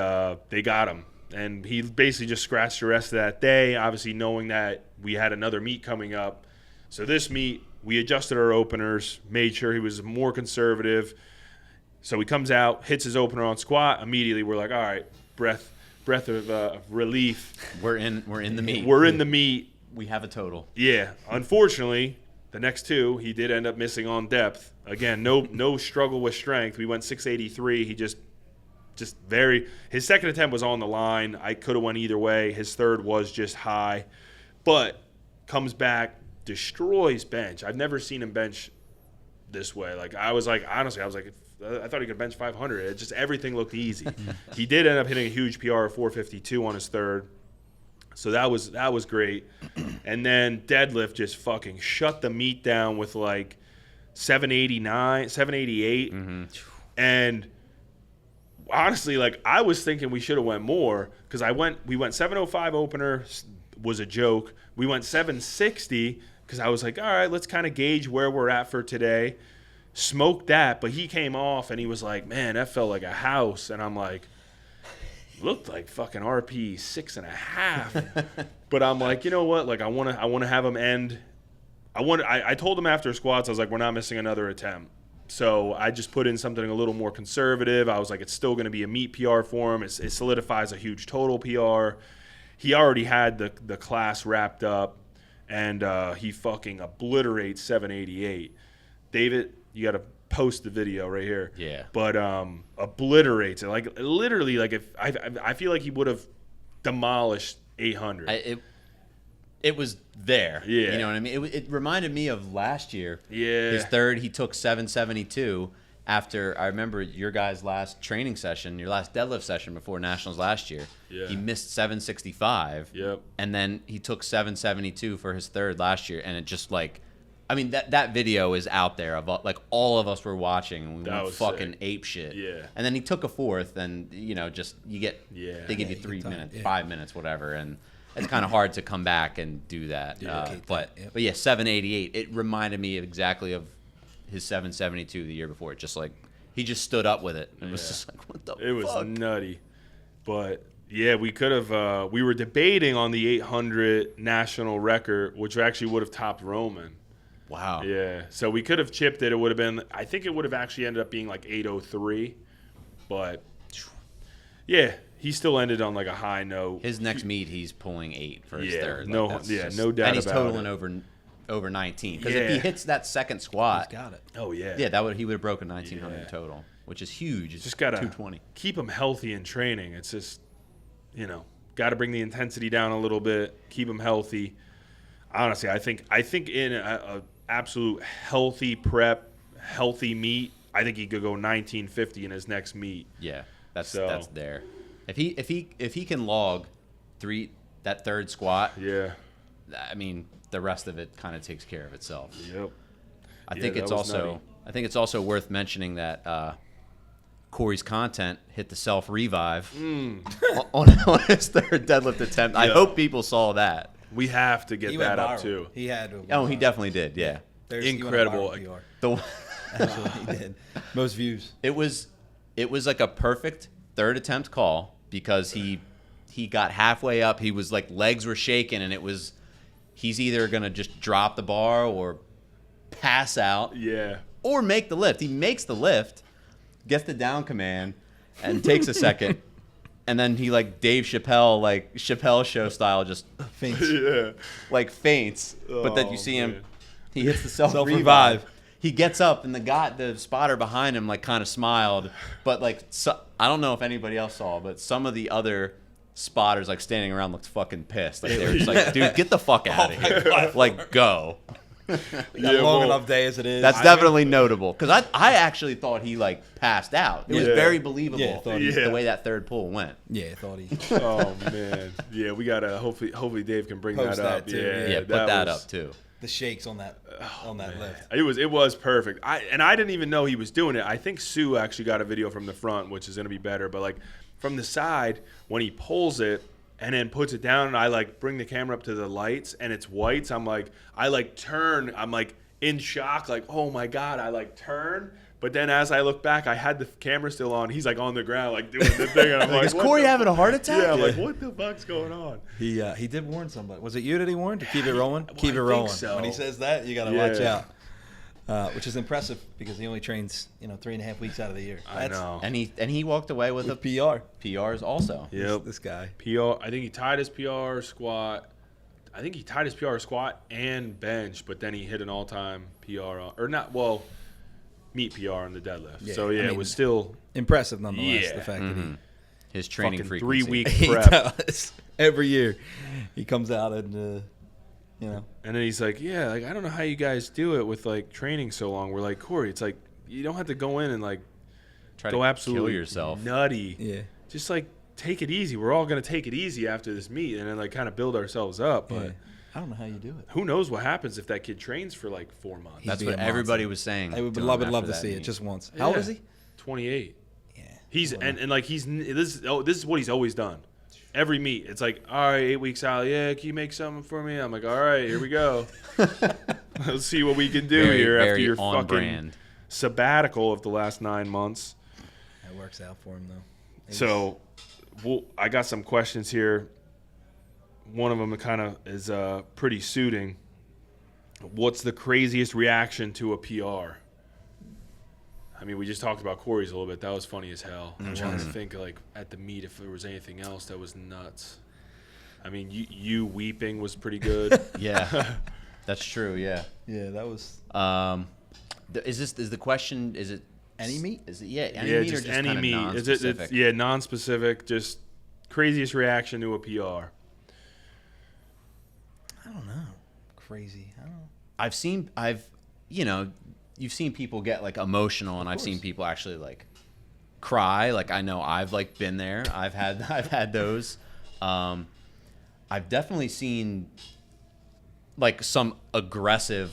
they got him. And he basically just scratched the rest of that day, obviously knowing that we had another meet coming up. So this meet, we adjusted our openers, made sure he was more conservative. So he comes out, hits his opener on squat. Immediately we're like, all right, breath of relief. We're in the meet. We're in the meet. We have a total. Yeah. Unfortunately, the next two, he did end up missing on depth. Again, no struggle with strength. We went 683. He just his second attempt was on the line. I could have went either way. His third was just high. But comes back, destroys bench. I've never seen him bench this way. Like honestly, I thought he could bench 500. It just everything looked easy. He did end up hitting a huge PR of 452 on his third. So that was great. And then deadlift just fucking shut the meet down with like 789, 788. Mm-hmm. And honestly, like I was thinking we should have went more, because we went 705 opener was a joke. We went 760 because I was like, all right, let's kind of gauge where we're at for today. Smoked that, but he came off and he was like, man, that felt like a house. And I'm like, looked like fucking RP 6.5. But I'm like, you know what? Like I want to have him end. I told him after squats, I was like, we're not missing another attempt. So I just put in something a little more conservative. I was like, it's still going to be a meet PR for him. It solidifies a huge total PR. He already had the class wrapped up, and he fucking obliterates 788. David, you got to post the video right here. Yeah. But obliterates it. Like, literally, like, if I feel like he would have demolished 800. It was there. Yeah. You know what I mean? It reminded me of last year. Yeah. His third, he took 772 after, I remember your guys' last training session, your last deadlift session before Nationals last year. Yeah. He missed 765. Yep. And then he took 772 for his third last year. And it just like, I mean, that video is out there of like all of us were watching and we That went was fucking sick. ape shit. Yeah. And then he took a fourth and, you know, just you get, Yeah. they give you you 3 get time, minutes, yeah. 5 minutes, whatever. And it's kind of hard to come back and do that. Duplicate But that, yep. but yeah, 788. It reminded me exactly of his 772 the year before. It just like he just stood up with it. And it was Yeah. just like, what the It was fuck? nutty. But yeah, we could have we were debating on the 800 national record, which actually would have topped Roman. Wow. Yeah. So we could have chipped it. It would have been, I think it would have actually ended up being like 803. But yeah, he still ended on like a high note. His next meet, he's pulling 8 for his Yeah, third. no- that's yeah, no doubt And he's about totaling it. over 19. Because if he Yeah. hits that second squat, He's got it. Oh yeah. yeah, he would have broken 1900 Yeah. total, which is huge. It's Just gotta 220. keep him healthy in training. It's just, you know, got to bring the intensity down a little bit, keep him healthy. Honestly, I think in a absolute healthy prep, healthy meet, I think he could go 1950 in his next meet. Yeah, that's So- there. If he can log that third squat, Yeah. I mean, the rest of it kind of takes care of itself. Yep. I Yeah, think that it's was also nutty. I think it's also worth mentioning that Corey's content hit the self revive on his third deadlift attempt. I Yeah. hope people saw that. We have to get He went that up viral. too. He had to. Oh, he definitely did. Yeah. Incredible. He went viral The PR. Absolutely, he did. Most views. It was like a perfect third attempt call because he got halfway up. He was like legs were shaking and he's either gonna just drop the bar or pass out Yeah. or make the lift. He makes the lift, gets the down command, and takes a second, and then he like Dave Chappelle, like Chappelle show style, just Faints. Yeah. like faints. But then Oh, you see him, man. he hits the self Self-revive. revive. He gets up, and the spotter behind him like kind of smiled, but like I don't know if anybody else saw, but some of the other spotters like standing around looked fucking pissed. Like they were just like, dude, get the fuck out of here, like go. We got Yeah, a long well, enough day as it is. That's definitely notable because I actually thought he like passed out. It was Yeah. very believable Yeah, thought he- the way that third pull went. Yeah, I thought he. Oh man. Yeah, we gotta hopefully Dave can bring Post that up. that, too. Yeah, Yeah, put that was- up too. The shakes on that lift. It was perfect. I didn't even know he was doing it. I think Sue actually got a video from the front, which is gonna be better. But like from the side, when he pulls it and then puts it down, and I like bring the camera up to the lights and it's whites. I like turn. I'm like in shock. Like, oh my god! I like turn. But then as I look back, I had the camera still on. He's like on the ground, like doing the thing. And I'm like, Is what Corey the having a heart attack? Yeah, I'm like, what the fuck's going on? He did warn somebody. Was it you that he warned to keep it rolling? Well, Keep I it think rolling. so. When he says that, you got to Yeah. watch out. Which is impressive because he only trains 3.5 weeks out of the year. I know. And he walked away with a With PR. PRs also. Yep. This guy. PR. I think he tied his PR squat. I think he tied his PR squat and bench, but then he hit an all-time PR or not. Well, meet PR on the deadlift. Yeah, So yeah, I it mean, was still Impressive nonetheless. Yeah. The fact His training fucking frequency. 3-week that he prep. does every year. He comes out and And then he's like, yeah, like I don't know how you guys do it with like training so long. We're like, Corey, it's like you don't have to go in and like Try go to absolutely kill yourself. nutty. yeah. Just like take it easy. We're all gonna take it easy after this meet and then like kind of build ourselves up. But Yeah. I don't know how you do it. who knows what happens if that kid trains for like 4 months? He's That's being what a everybody monster. was saying. I would to him love after to that see it meet. just once. How old Yeah. is he? 28. Yeah. He's and like this is what he's always done. Every meet, it's like, all right, 8 weeks out. Yeah, can you make something for me? I'm like, all right, here we go. Let's see what we can do Very, here after very your on fucking brand. sabbatical of the last 9 months. That works out for him though. So, I got some questions here. One of them kind of is pretty suiting. What's the craziest reaction to a PR? I mean, we just talked about Corey's a little bit. That was funny as hell. I'm trying to think, like, at the meet if there was anything else that was nuts. I mean, you weeping was pretty good. Yeah, that's true. Yeah. Yeah, that was Is the question? Is it any meet? Is it any Yeah, meet just or just any kind of meet. non-specific? It's non-specific. Just craziest reaction to a PR. I don't know. Crazy. I don't know. You've seen people get like emotional, and I've seen course. people actually like cry. Like I know I've like been there. I've had those. I've definitely seen like some aggressive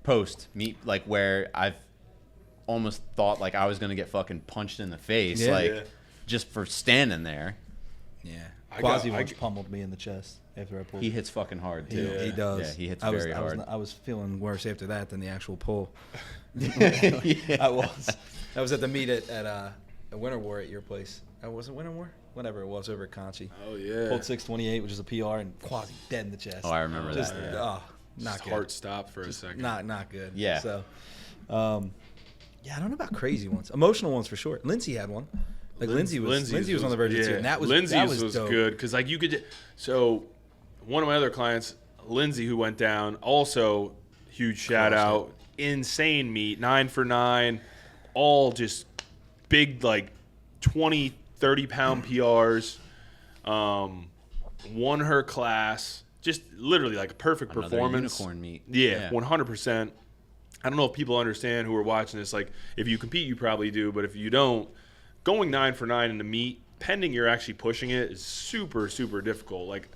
post meet, like where I've almost thought like I was gonna get fucking punched in the face, just for standing there. Yeah. I Quasi got- once pummeled me in the chest after I pulled. He hits fucking hard too. Yeah. He does. Yeah, he hits I was, very I was, hard. I was feeling worse after that than the actual pull. Yeah. I was. I was at the meet at a Winter War at your place. Was it Winter War? Whatever it was, over at Conchi. Oh, yeah. Pulled 628, which is a PR, and Quasi dead in the chest. Oh, I remember Just, that. Yeah. oh, not His good. heart stopped for a second. Not good. Yeah. So, yeah, I don't know about crazy ones. Emotional ones for sure. Lindsay had one. Like Lindsay was on the verge of tears, and that was Lindsay's dope. good because like you could. So one of my other clients, Lindsay, who went down, also huge shout out, insane meet, 9 for 9, all just big like 20, 30 pound PRs. Won her class, just literally like a perfect Another performance. unicorn meet. Yeah, 100%. I don't know if people understand who are watching this. Like, if you compete, you probably do. But if you don't, going 9 for 9 in the meet, pending you're actually pushing it, is super, super difficult. Like,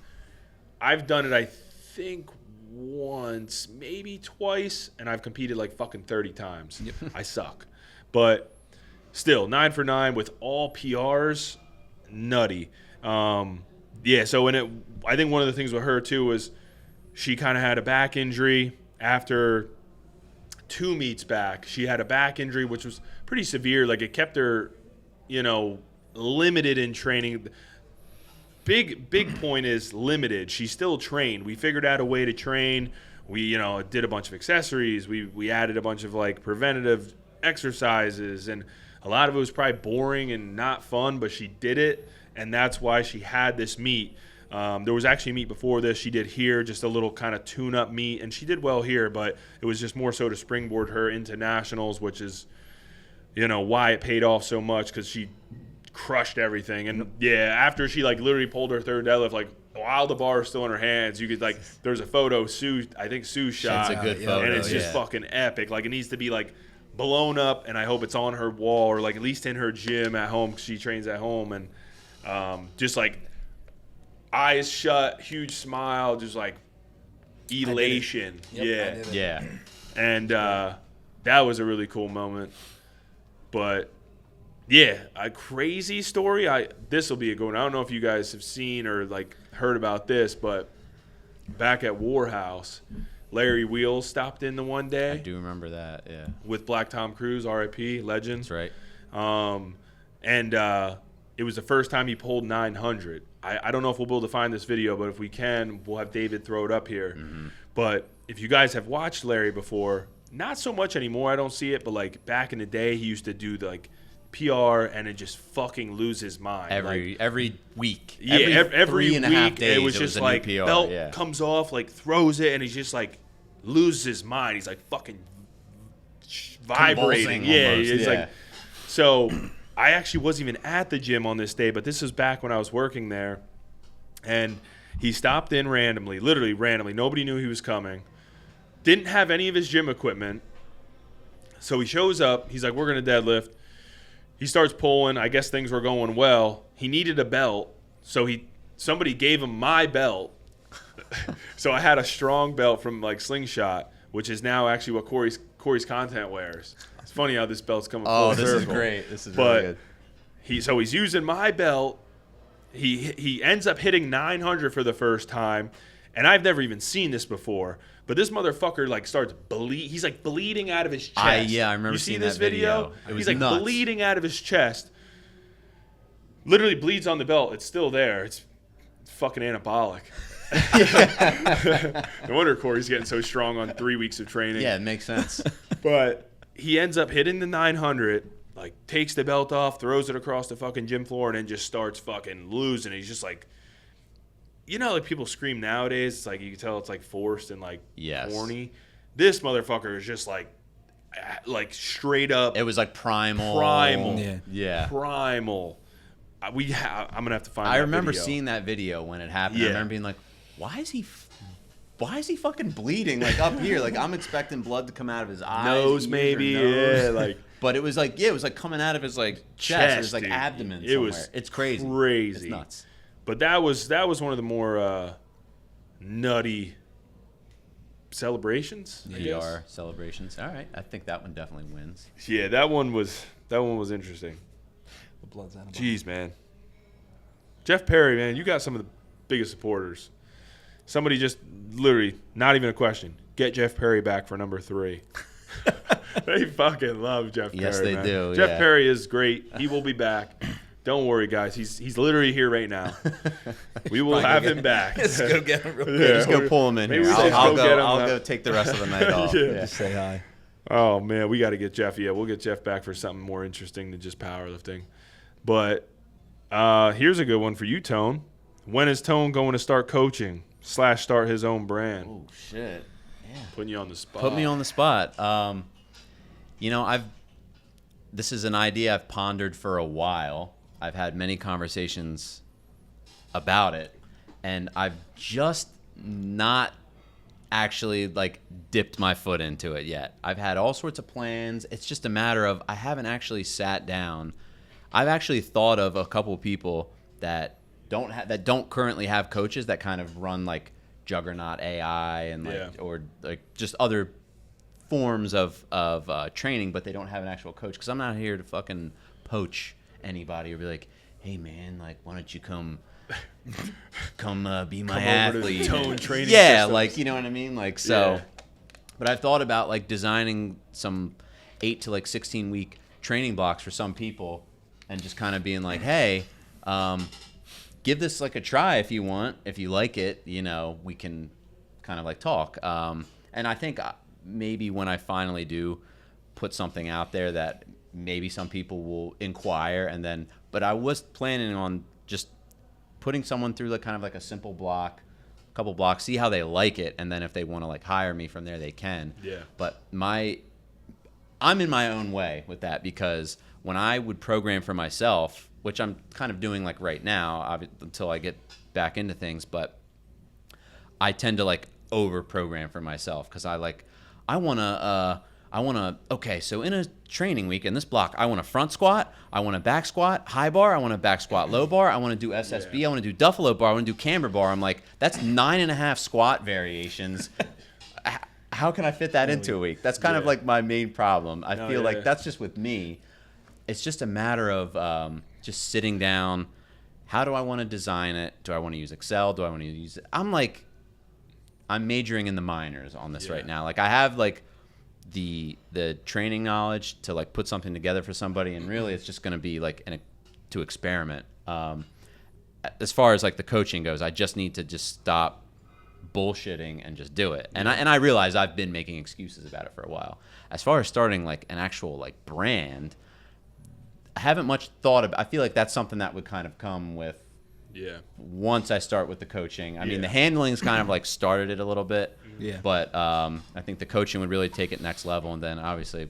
I've done it, I think, once, maybe twice, and I've competed like fucking 30 times. I suck. But still, 9 for 9 with all PRs, nutty. Yeah, so I think one of the things with her, too, was she kind of had a back injury after 2 meets back. She had a back injury, which was pretty severe. Like, it kept her, limited in training. Big point is limited. She still trained. We figured out a way to train. We, did a bunch of accessories. We added a bunch of, like, preventative exercises. And a lot of it was probably boring and not fun, but she did it. And that's why she had this meet. There was actually a meet before this she did here, just a little kind of tune-up meet. And she did well here, but it was just more so to springboard her into nationals, which is, why it paid off so much, because she crushed everything. And, yeah, after she, like, literally pulled her third deadlift, like, while the bar is still in her hands, you could, like, there's a photo Sue shot. It's a good photo, and it's just yeah. fucking epic. Like, it needs to be, like, blown up, and I hope it's on her wall or, like, at least in her gym at home, because she trains at home. And just, like, eyes shut, huge smile, just, like, elation. Yep, Yeah. And that was a really cool moment. But, yeah, a crazy story. This will be a good one. I don't know if you guys have seen or, like, heard about this, but back at Warhouse, Larry Wheels stopped in the one day. I do remember that, yeah. With Black Tom Cruise, RIP, legend. That's right. And it was the first time he pulled 900. I don't know if we'll be able to find this video, but if we can, we'll have David throw it up here. Mm-hmm. But if you guys have watched Larry before, not so much anymore, I don't see it, but like back in the day, he used to do the, like, PR and it just fucking lose his mind. Every week. Yeah, every 3.5 week days, it was just a new like PR, belt yeah. comes off, like throws it, and he's just like loses his mind. He's like fucking vibrating. Convulsing Yeah, almost, it's yeah. like so. I actually wasn't even at the gym on this day, but this was back when I was working there, and he stopped in randomly, literally randomly. Nobody knew he was coming. Didn't have any of his gym equipment, so he shows up. He's like, "We're gonna deadlift." He starts pulling. I guess things were going well. He needed a belt, so somebody gave him my belt. So I had a strong belt from like Slingshot, which is now actually what Corey's content wears. It's funny how this belt's coming full Oh, this circle. is great. This is But really good. he's using my belt. He ends up hitting 900 for the first time, and I've never even seen this before. But this motherfucker like starts bleed. He's like bleeding out of his chest. I remember You see seeing this that video. It was He's like nuts. bleeding out of his chest. Literally bleeds on the belt. It's still there. It's fucking anabolic. No wonder Corey's getting so strong on 3 weeks of training. Yeah, it makes sense. But he ends up hitting the 900, like takes the belt off, throws it across the fucking gym floor, and then just starts fucking losing. He's just like, you know, like people scream nowadays. It's like you can tell it's like forced and like corny. This motherfucker is just like straight up. It was like primal. Yeah. Primal. I'm gonna have to find. I that remember video. seeing that video when it happened. Yeah. I remember being like, why is he fucking bleeding like up here? Like I'm expecting blood to come out of his eyes, nose ears, maybe. or nose. Yeah, like. But it was like it was like coming out of his like chest, his like dude. abdomen. It Somewhere. was it's crazy. Crazy. It's nuts. But that was one of the more nutty celebrations. I guess. PR celebrations. All right, I think that one definitely wins. Yeah, that one was interesting. The blood's out of Jeez, man. Jeff Perry, man, you got some of the biggest supporters. Somebody just literally, not even a question, get Jeff Perry back for number 3. They fucking love Jeff Perry. Yes, they man. do. Jeff yeah. Perry is great. He will be back. Don't worry, guys. He's literally here right now. We will have him back. Let's go get him real quick. Yeah. Just go pull him in Maybe here. we should I'll go get him I'll now. go take the rest of the night off. Yeah. Yeah. Just say hi. Oh, man, we got to get Jeff. Yeah, we'll get Jeff back for something more interesting than just powerlifting. But here's a good one for you, Tone. When is Tone going to start coaching / start his own brand? Oh shit. Yeah. Putting you on the spot. Put me on the spot. You know, this is an idea I've pondered for a while. I've had many conversations about it, and I've just not actually like dipped my foot into it yet. I've had all sorts of plans. It's just a matter of I haven't actually sat down. I've actually thought of a couple people that don't currently have coaches that kind of run like Juggernaut AI and like or like just other forms of training, but they don't have an actual coach. Because I'm not here to fucking poach anybody or be like, hey man, like why don't you come be my athlete? Over to Tone training yeah, systems. like you know what I mean, like so. Yeah. But I've thought about like designing some 8 to like 16 week training blocks for some people, and just kind of being like, hey, give this like a try if you want. If you like it, you know, we can kind of like talk. And I think maybe when I finally do put something out there that maybe some people will inquire, and then, but I was planning on just putting someone through like kind of like a simple block, couple blocks, see how they like it, and then if they want to like hire me from there, they can. Yeah. But I'm in my own way with that, because when I would program for myself, which I'm kind of doing like right now until I get back into things, but I tend to like over program for myself, because I want to, okay, so in a training week in this block, I want a front squat, I want a back squat, high bar, I want a back squat, low bar, I want to do SSB, I want to do Duffalo bar, I want to do camber bar. I'm like, that's 9.5 squat variations. How can I fit that into a week? That's kind of like my main problem. I feel like that's just with me. It's just a matter of just sitting down. How do I want to design it? Do I want to use Excel? Do I want to use it? I'm majoring in the minors on this right now. Like I have like the training knowledge to like put something together for somebody, and really it's just going to be like to experiment. As far as like the coaching goes, I just need to just stop bullshitting and just do it. And I realize I've been making excuses about it for a while. As far as starting like an actual like brand, I haven't much thought about. I feel like that's something that would kind of come with once I start with the coaching. I mean, the handling's kind of like started it a little bit. Yeah. But I think the coaching would really take it next level, and then obviously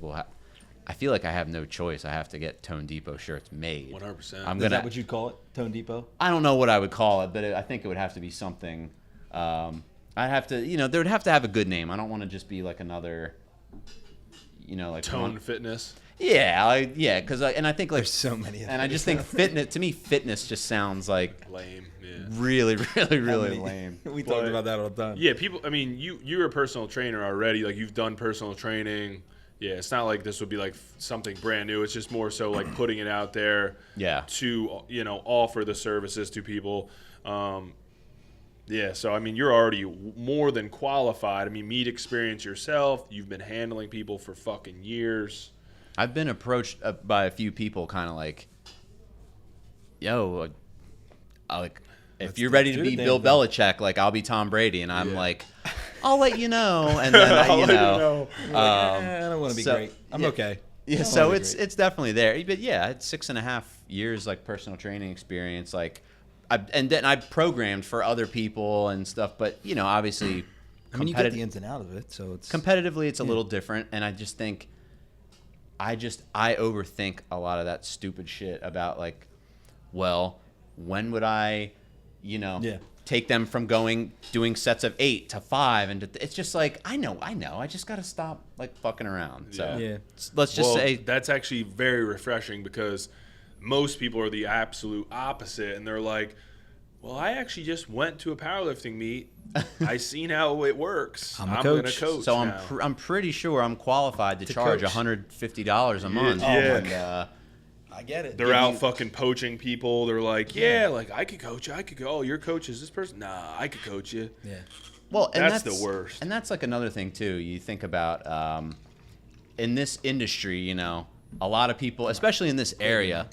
I feel like I have no choice. I have to get Tone Depot shirts made. 100%. Is that what you'd call it? Tone Depot? I don't know what I would call it, but I think it would have to be something. I'd have to, they would have to have a good name. I don't want to just be like another, like Tone Fitness. Yeah, because I think like There's so many of and I just think fitness, to me, fitness just sounds like Lame. Yeah. really, really, really lame. We talked about that all the time. Yeah, people. I mean, you're a personal trainer already. Like you've done personal training. Yeah, it's not like this would be like something brand new. It's just more so like putting it out there. Yeah. To offer the services to people. Yeah, so I mean, you're already more than qualified. I mean, meet experience yourself. You've been handling people for fucking years. I've been approached by a few people, kind of like, "Yo, if you're ready to be Bill Belichick, like I'll be Tom Brady," and I'm like, I'll let you know, and then I'll you let know. I don't want to be so- great. I'm yeah. okay. Yeah, I so wanna be great. it's definitely there. But yeah, I had 6.5 years like personal training experience. Like, and then I programmed for other people and stuff. But you know, obviously, I mean, you get the ins and outs of it, so it's competitively, it's a little different. And I just think, I overthink a lot of that stupid shit about like, well, when would I, you know, take them from doing sets of 8 to 5, and it's just like I know. I just gotta stop like fucking around. So Yeah. let's just say that's actually very refreshing because most people are the absolute opposite, and they're like, "Well, I actually just went to a powerlifting meet. I seen how it works. I'm a gonna coach. coach so. now." I'm pretty sure I'm qualified to charge coach. $150 a month. Yeah. And, I get it. They're out fucking poaching people. They're like, yeah, like I could coach you. I could go. Oh, your coach is this person? Nah, I could coach you. Yeah. well, and That's the worst. And that's like another thing too. You think about in this industry, you know, a lot of people, especially in this area,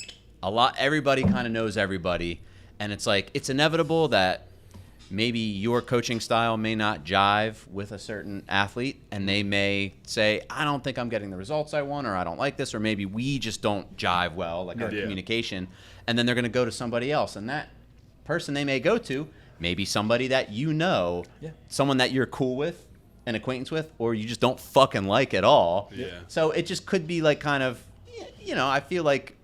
everybody kind of knows everybody, and it's like it's inevitable that maybe your coaching style may not jive with a certain athlete, and they may say, I don't think I'm getting the results I want, or I don't like this, or maybe we just don't jive well, like our Yeah. communication, and then they're going to go to somebody else, and that person they may go to may be somebody that you know, someone that you're cool with, an acquaintance with, or you just don't fucking like at all. Yeah. So it just could be like kind of, you know, I feel like,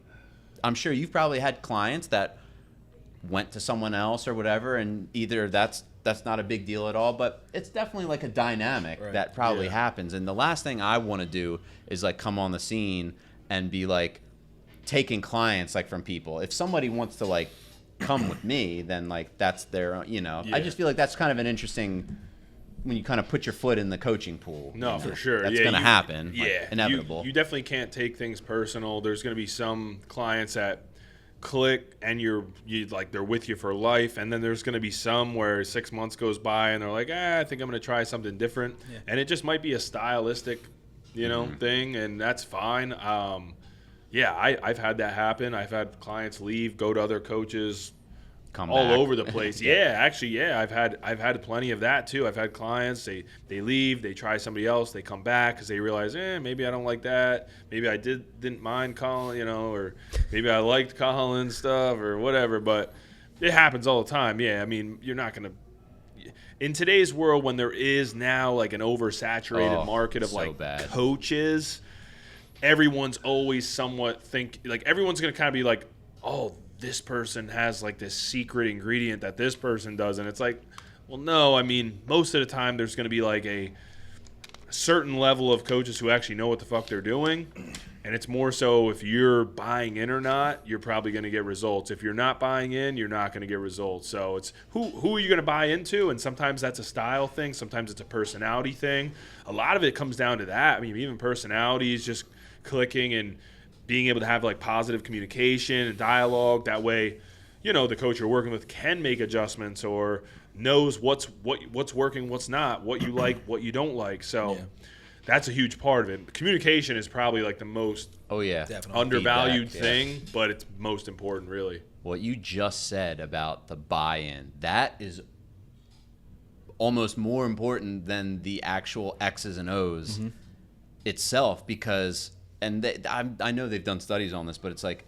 I'm sure you've probably had clients that went to someone else or whatever, and either that's not a big deal at all, but it's definitely like a dynamic that probably happens. And the last thing I want to do is like come on the scene and be like taking clients like from people. If somebody wants to like come with me, then like that's their, you know, I just feel like that's kind of an interesting, when you kind of put your foot in the coaching pool. No, you know, for sure. That's going to happen. Yeah. Like, inevitable. You definitely can't take things personal. There's going to be some clients that click and you like they're with you for life, and then there's going to be some where 6 months goes by and they're like, I think I'm going to try something different, and it just might be a stylistic, you know, thing, and that's fine. I've had that happen. I've had clients leave, go to other coaches, come all back. over the place. I've had plenty of that too. I've had clients, they leave, they try somebody else, they come back because they realize, maybe I don't like that. Maybe I didn't mind Collin, you know, or maybe I liked Collin stuff or whatever. But it happens all the time. Yeah, I mean, you're not gonna. In today's world, when there is now like an oversaturated market of so like bad. coaches, everyone's always somewhat everyone's gonna kind of be like, oh, this person has like this secret ingredient that this person does, and it's like, well, no, I mean, most of the time there's going to be like a certain level of coaches who actually know what the fuck they're doing, and it's more so if you're buying in or not, you're probably going to get results. If you're not buying in, you're not going to get results. So it's who are you going to buy into, and sometimes that's a style thing, sometimes it's a personality thing. A lot of it comes down to that. I mean, even personality is just clicking and being able to have like positive communication and dialogue. That way, you know, the coach you're working with can make adjustments or knows what's working, what's not, what you like, what you don't like. So that's a huge part of it. Communication is probably like the most Definitely. undervalued Feedback, thing, but it's most important, really. What you just said about the buy-in, that is almost more important than the actual X's and O's itself, because I know they've done studies on this, but it's like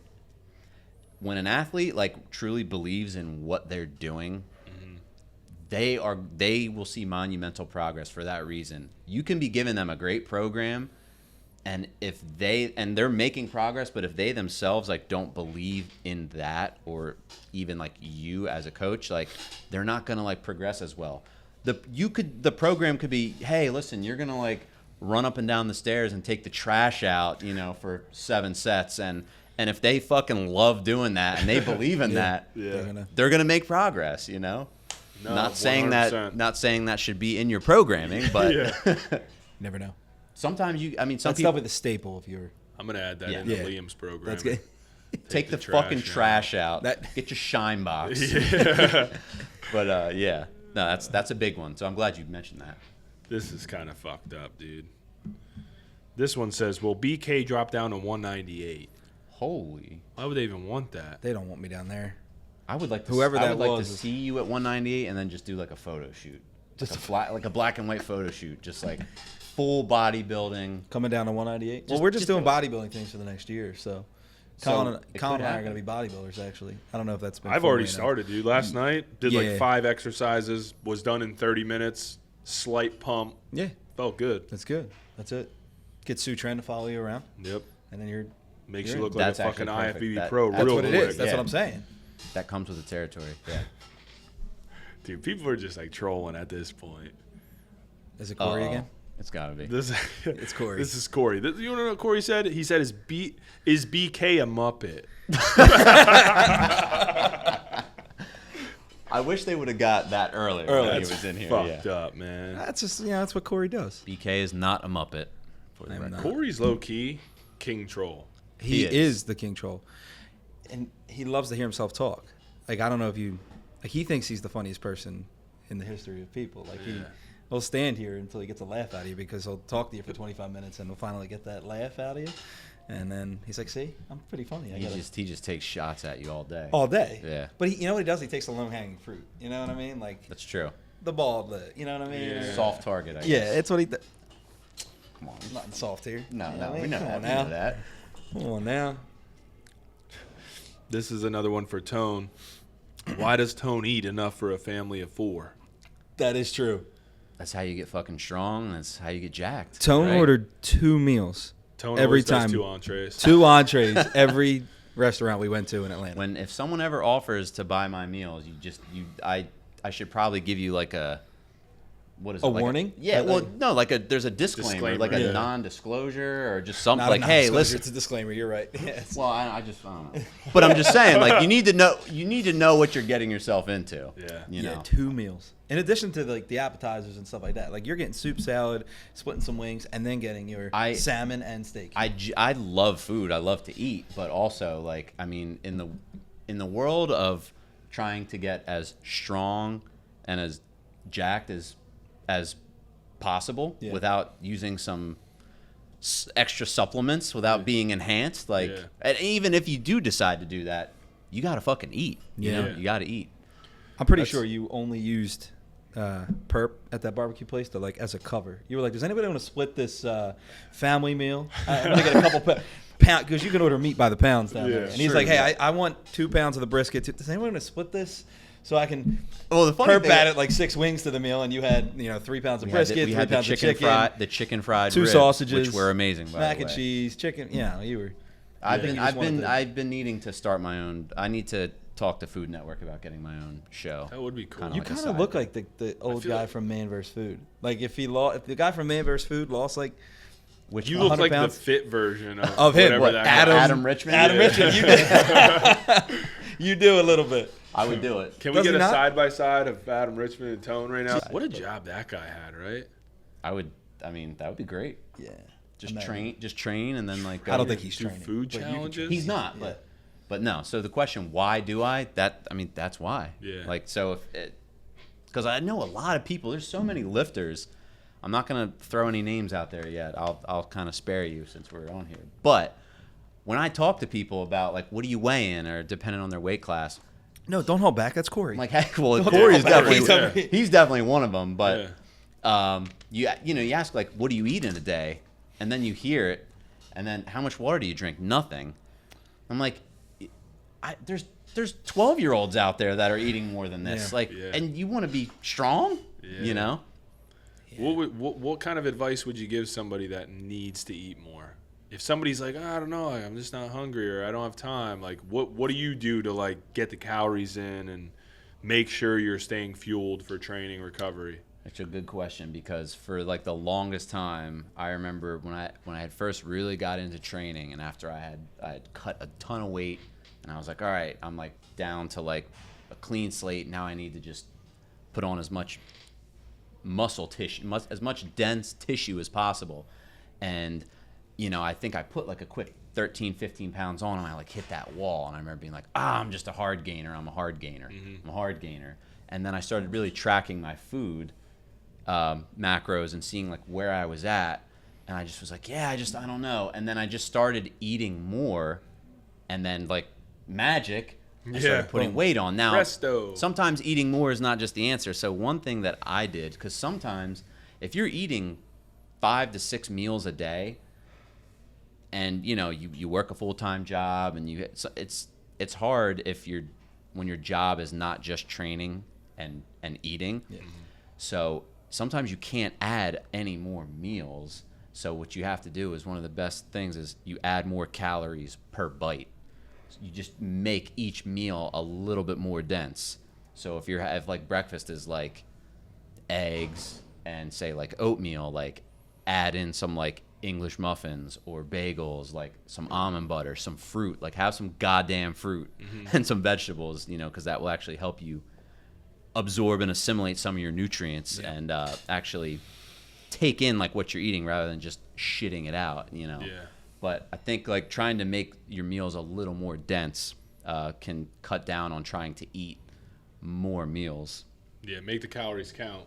when an athlete like truly believes in what they're doing, they will see monumental progress for that reason. You can be giving them a great program, and if they're making progress, but if they themselves like don't believe in that, or even like you as a coach, like they're not gonna like progress as well. The program could be, hey, listen, you're gonna like run up and down the stairs and take the trash out, you know, for 7 sets. And if they fucking love doing that and they believe in that, they're gonna make progress, you know? No, not 100%. saying that should be in your programming, but Never know. sometimes some That's people probably the staple if you're. I'm going to add that Yeah. into Yeah. Liam's program. That's good. take the trash fucking out. trash out. That- Get your shine box. But yeah. No, that's a big one. So I'm glad you mentioned that. This is kind of fucked up, dude. This one says, will BK drop down to 198? Holy. Why would they even want that? They don't want me down there. I would like to Whoever I that would like was to is- see you at 198 and then just do like a photo shoot. Just like a black and white photo shoot, just like full bodybuilding. coming down to 198. Well, Just- we're just just doing do bodybuilding things for the next year, so. So, Colin it and I could are happen. going to be bodybuilders, actually. I don't know if that's been. I've already formally started, dude. Last night, did Yeah. like 5 exercises, was done in 30 minutes, slight pump, announced. Yeah, felt good. that's good. That's it. Get Sue Tran to follow you around, Yep. and then you're. Makes You're you in. look like That's a fucking actually perfect. IFBB That- pro that's real what it quick. is. That's Yeah. what I'm saying. That comes with the territory. Yeah. Dude, people are just like trolling at this point. Is it Corey Uh-oh. again? It's gotta be. This It's Corey. This is Corey. You want to know what Corey said? He said, "Is BK a Muppet?" I wish they would have got that earlier. Earlier. When he That's was in here. fucked Yeah. up, man. That's just that's what Corey does. BK is not a Muppet. For the I'm record. not. Corey's low key king troll. He He is. is. The king troll, and he loves to hear himself talk. Like I don't know if you, like he thinks he's the funniest person in the history of people. Like Yeah. he'll stand here until he gets a laugh out of you because he'll talk to you for 25 minutes and he'll finally get that laugh out of you, and then he's like, "See, I'm pretty funny." He just takes shots at you all day. all day. Yeah. But you know what he does? He takes the low hanging fruit. You know what I mean? Like That's true. the bald, you know what I mean? Yeah. Soft target. I Yeah, guess. it's what he does. Come on. Nothing soft here. No, You no, what I we mean? know Come that. on We now. know that. Come on now. This is another one for Tone. Why does Tone eat enough for a family of 4? That is true. That's how you get fucking strong. That's how you get jacked. Tone right? ordered 2 meals. Tone Every always does time. 2 entrees. 2 entrees every restaurant we went to in Atlanta. If someone ever offers to buy my meals, I should probably give you like a what is A it? Like warning? Yeah, Like- well, no, there's a disclaimer, like a Disclaimer, yeah. non-disclosure or just something Not a like, hey, non-disclosure, listen. It's a disclaimer. You're right. Yes. Well, I don't know, but I'm just saying, like you need to know what you're getting yourself into. Yeah. you know. 2 meals. In addition to like the appetizers and stuff like that. Like you're getting soup, salad, splitting some wings, and then getting your salmon and steak. I love food. I love to eat, but also like I mean in the world of trying to get as strong and as jacked as possible Yeah. without using some extra supplements, without being enhanced, like Yeah. and even if you do decide to do that, you gotta fucking eat. You know? Yeah. You gotta eat. I'm pretty That's- sure you only used perp at that barbecue place to like as a cover. You were like, "Does anybody want to split this family meal? I'm gonna get a couple pound because you can order meat by the pounds down there." Yeah, And he's sure, like, "Hey, yeah. I want 2 pounds of the brisket. Does anyone want to split this so I can Well, the funny perp thing added like 6 wings to the meal, and you had 3 pounds of we had brisket, we 3 had the pounds of chicken chicken, fried, the chicken fried 2 ribs, sausages, which were amazing. By mac the and way. cheese, chicken. Yeah, you were. I've Yeah. been You just wanted to- I've been needing to start my own. I need to talk to Food Network about getting my own show. That would be cool. Kinda You like a kind side of look thing. like the old feel guy like- from Man vs. Food. Like if the guy from Man vs. Food lost like Which You one? look 100 like pounds? the fit version of him. whatever What, that Adam? guy- Adam Richmond. Adam Yeah. Richard, you do. You do a little bit. I would do it. Can we Does get he a not? side by side of Adam Richmond and Tone right now? What a job that guy had, right? I would. I mean, that would be great. Yeah. Just train, and then like. I don't go- think he's Do training. food but you can challenges? He's not, but no. So the question, why do I? That's why. Yeah. Like so, if it, because I know a lot of people. There's so many lifters. I'm not gonna throw any names out there yet. I'll kind of spare you since we're on here. But when I talk to people about like, what do you weigh in, or depending on their weight class, No, don't hold back. That's Corey. I'm like, heck, well, Don't Corey's hold back. definitely Yeah. he's definitely one of them. But Yeah. you ask like, what do you eat in a day, and then you hear it, and then how much water do you drink? Nothing. I'm like, there's 12-year-olds out there that are eating more than this. Yeah. Like, Yeah. and you want to be strong, Yeah. you know? What kind of advice would you give somebody that needs to eat more? If somebody's like, I don't know, I'm just not hungry or I don't have time, like what do you do to like get the calories in and make sure you're staying fueled for training recovery? That's a good question, because for like the longest time, I remember when I had first really got into training, and after I had cut a ton of weight, and I was like, all right, I'm like down to like a clean slate. Now I need to just put on as much muscle tissue, as much dense tissue as possible. And I think I put like a quick 13, 15 pounds on, and I like hit that wall. And I remember being like, I'm just a hard gainer. I'm a hard gainer. I'm a hard gainer. And then I started really tracking my food macros and seeing like where I was at. And I just was like, I don't know. And then I just started eating more. And then like magic, I started putting weight on. Now, Presto. sometimes eating more is not just the answer. So one thing that I did, because sometimes if you're eating 5 to 6 meals a day, and you work a full-time job, and it's hard when your job is not just training and eating. Yeah. So sometimes you can't add any more meals. So what you have to do is one of the best things is you add more calories per bite. You just make each meal a little bit more dense. So if like breakfast is like eggs and say like oatmeal, like add in some like English muffins or bagels, like some almond butter, some fruit, like have some goddamn fruit and some vegetables, because that will actually help you absorb and assimilate some of your nutrients and actually take in like what you're eating rather than just shitting it out, Yeah. But I think like trying to make your meals a little more dense can cut down on trying to eat more meals. Yeah, make the calories count.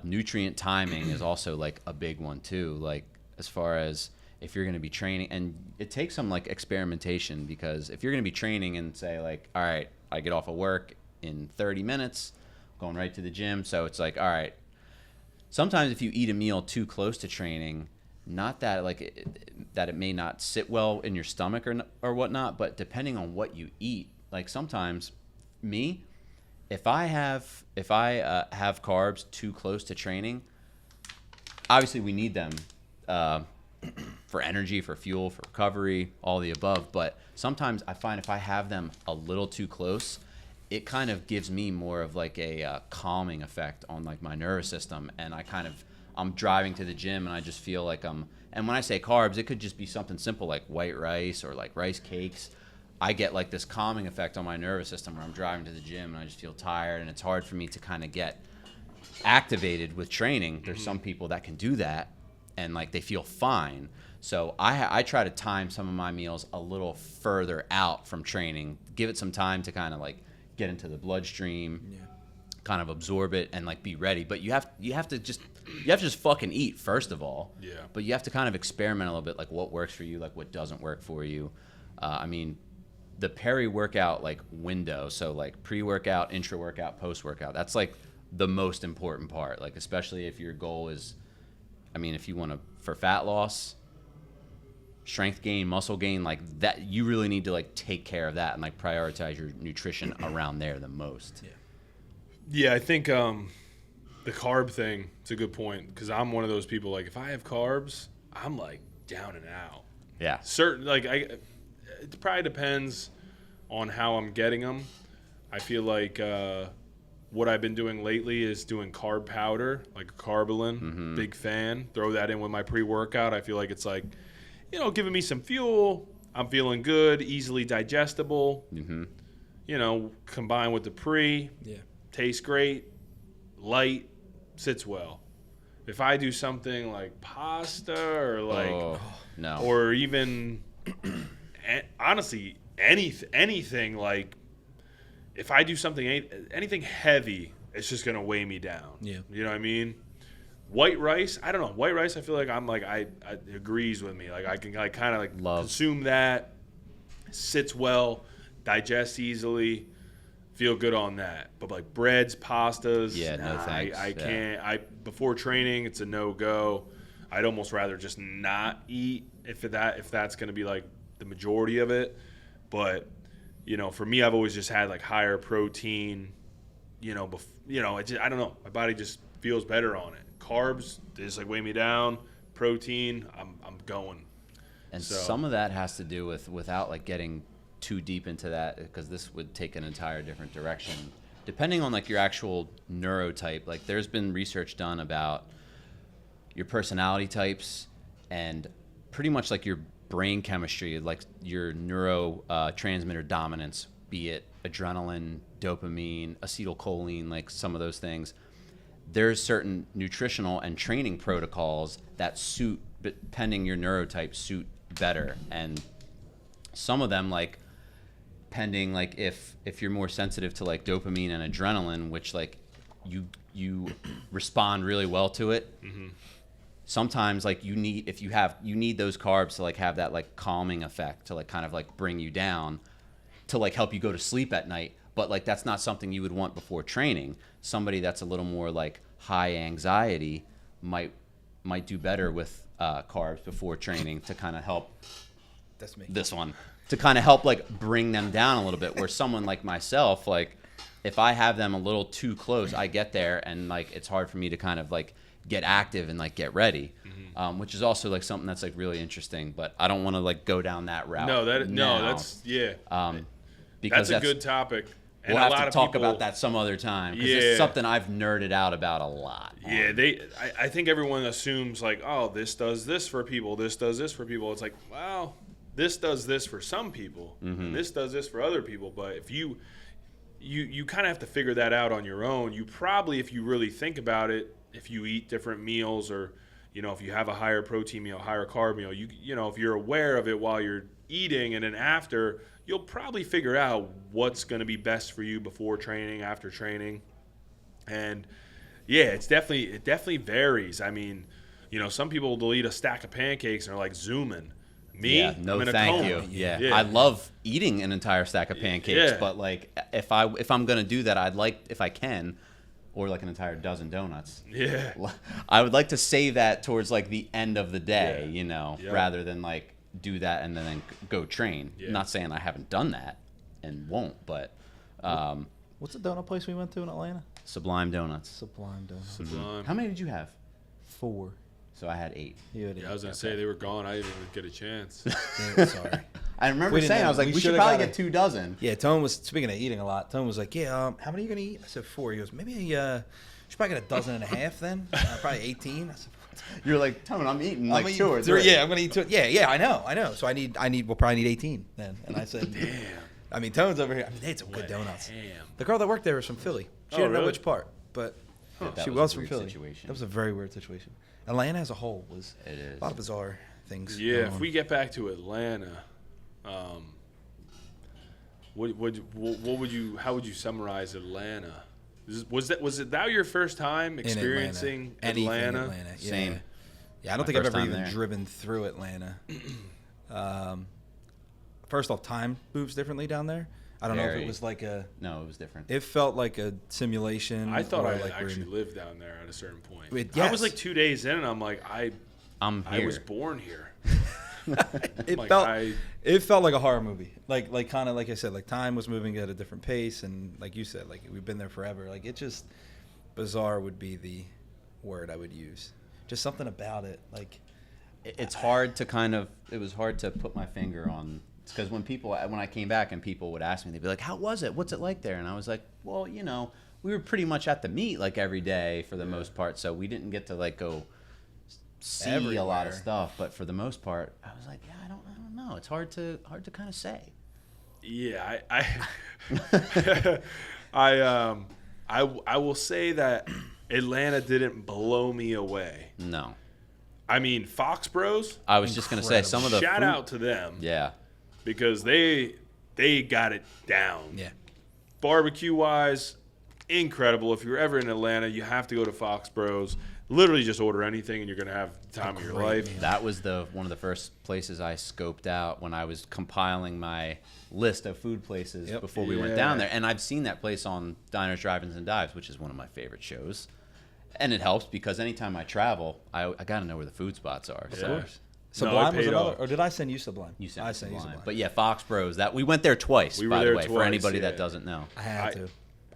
Nutrient timing is also like a big one too. Like as far as if you're going to be training, and it takes some like experimentation, because if you're going to be training and say like, all right, I get off of work in 30 minutes, going right to the gym. So it's like, all right, sometimes if you eat a meal too close to training, not that like that it may not sit well in your stomach or whatnot, but depending on what you eat, like sometimes if I have carbs too close to training, obviously we need them for energy, for fuel, for recovery, all the above. But sometimes I find if I have them a little too close, it kind of gives me more of like a calming effect on like my nervous system, and I'm driving to the gym and I just feel like and when I say carbs, it could just be something simple like white rice or like rice cakes. I get like this calming effect on my nervous system where I'm driving to the gym and I just feel tired, and it's hard for me to kind of get activated with training. There's some people that can do that and like they feel fine. So I try to time some of my meals a little further out from training, give it some time to kind of like get into the bloodstream, kind of absorb it and like be ready. But you have to just fucking eat first of all. Yeah. But you have to kind of experiment a little bit, like what works for you, like what doesn't work for you. I mean, the peri-workout like window, so like pre-workout, intra-workout, post-workout, that's like the most important part. Like especially if your goal is, I mean, if you want to for fat loss, strength gain, muscle gain, like that, you really need to like take care of that and like prioritize your nutrition around there the most. Yeah, I think the carb thing, it's a good point, because I'm one of those people, like if I have carbs, I'm like down and out. Yeah. It probably depends on how I'm getting them. I feel like what I've been doing lately is doing carb powder, like Carbolin. Big fan. Throw that in with my pre-workout. I feel like it's like, giving me some fuel. I'm feeling good, easily digestible. Combined with the pre. Yeah. Tastes great, light, sits well. If I do something like pasta or like, no, or even honestly anything like, if I do something anything heavy, it's just gonna weigh me down. Yeah, you know what I mean. White rice, I don't know. White rice, I feel like I'm like I agrees with me. Like I can like kind of like consume that, sits well, digests easily. Feel good on that. But like breads, pastas, no thanks. I can't. Before training, it's a no-go. I'd almost rather just not eat if that's going to be like the majority of it. But for me, I've always just had like higher protein. I don't know. My body just feels better on it. Carbs, they just like weigh me down. Protein, I'm going. And some of that has to do with, without like getting too deep into that, because this would take an entire different direction, depending on like your actual neurotype. Like there's been research done about your personality types and pretty much like your brain chemistry, like your neurotransmitter dominance, be it adrenaline, dopamine, acetylcholine, like some of those things. There's certain nutritional and training protocols that suit, depending your neurotype, suit better. And some of them, like pending, like if you're more sensitive to like dopamine and adrenaline, which like you respond really well to it. Sometimes like you need those carbs to like have that like calming effect to like kind of like bring you down. to like help you go to sleep at night. But like that's not something you would want before training. Somebody that's a little more like high anxiety might do better with carbs before training to kind of help. That's me. This one to kind of help like bring them down a little bit. Where someone like myself, like if I have them a little too close, I get there and like it's hard for me to kind of like get active and like get ready, which is also like something that's like really interesting. But I don't want to like go down that route. Because that's a good topic. And we'll a have lot to of talk people, about that some other time because it's something I've nerded out about a lot. Yeah, I think everyone assumes like, oh, this does this for people, this does this for people. It's like, well, this does this for some people, and this does this for other people. But if you kind of have to figure that out on your own. You probably, if you really think about it, if you eat different meals or, if you have a higher protein meal, higher carb meal, if you're aware of it while you're eating and then after, you'll probably figure out what's going to be best for you before training, after training. And yeah, it definitely varies. I mean, some people will eat a stack of pancakes and are like zooming. Me, yeah, no, I'm in a thank coma. you. Yeah. I love eating an entire stack of pancakes, but like if I'm gonna do that, I'd like, if I can, or like an entire dozen donuts. Yeah, I would like to save that towards like the end of the day, Yep. rather than like do that and then go train. Yeah. Not saying I haven't done that and won't, but What's the donut place we went to in Atlanta? Sublime Donuts. Sublime Donuts. Sublime. How many did you have? 4. So I had 8. Yeah, I was gonna say they were gone. I didn't even get a chance. Sorry. I remember We didn't saying, know. I was like, We we should should've probably got get 2 dozen. Yeah, Tone was, speaking of eating a lot, Tone was like, yeah, how many are you going to eat? I said 4. He goes, maybe should probably get a dozen and a half then. Probably 18. I said, You're like, Tone, I'm eating I'm like eating 2 or 3. Yeah, I'm going to eat 2. Yeah, I know. So we'll probably need 18 then. And I said, Damn. I mean, Tone's over here. I mean, they had some good donuts. Damn. The girl that worked there was from Philly. She Oh, didn't know really? which part, but That she was a was from weird Philly. situation. That was a very weird situation. Atlanta as a whole was It is. a lot of bizarre things. Yeah, going if on. we get back to Atlanta, what would you? How would you summarize Atlanta? Was it that your first time In experiencing Anything Atlanta? Yeah. Same. Yeah, I don't My think I've first ever time even there. driven through Atlanta. First off, time moves differently down there. I don't know if Very. it was like No, it was different. it felt like a simulation. I thought or I like we're actually in- lived down there at a certain point. Wait, I was yes. like 2 days in, and I'm like, I'm I here. was born here. It Like, it felt like a horror movie. Like kind of like I said, like time was moving at a different pace, and like you said, like we've been there forever. Like it just bizarre would be the word I would use. Just something about it, like It's hard to it was hard to put my finger on, because when I came back and people would ask me, they'd be like, how was it? What's it like there? And I was like, well, we were pretty much at the meet like every day for the most part. So we didn't get to like go see a lot of Everywhere. stuff. But for the most part, I was like, yeah, I don't know. It's hard to kind of say. Yeah, I will say that Atlanta didn't blow me away. No. I mean, Fox Bros, I was just going to say some of the shout food- out to them. Yeah. Because they got it down. yeah. Barbecue wise, incredible. If you're ever in Atlanta, you have to go to Fox Bros. Literally just order anything and you're going to have the time of your great life. meal. That was one of the first places I scoped out when I was compiling my list of food places Yep. before we went Yeah. down there. And I've seen that place on Diners, Drive-Ins, and Dives, which is one of my favorite shows. And it helps because anytime I travel, I got to know where the food spots are. Of So course. Sublime it was paid another, off. or did I send you Sublime? you sent I me sent you Sublime. Sublime. But yeah, Fox Bros. That we went there twice, We were by there the way, for twice, anybody yeah. that doesn't know. I had to.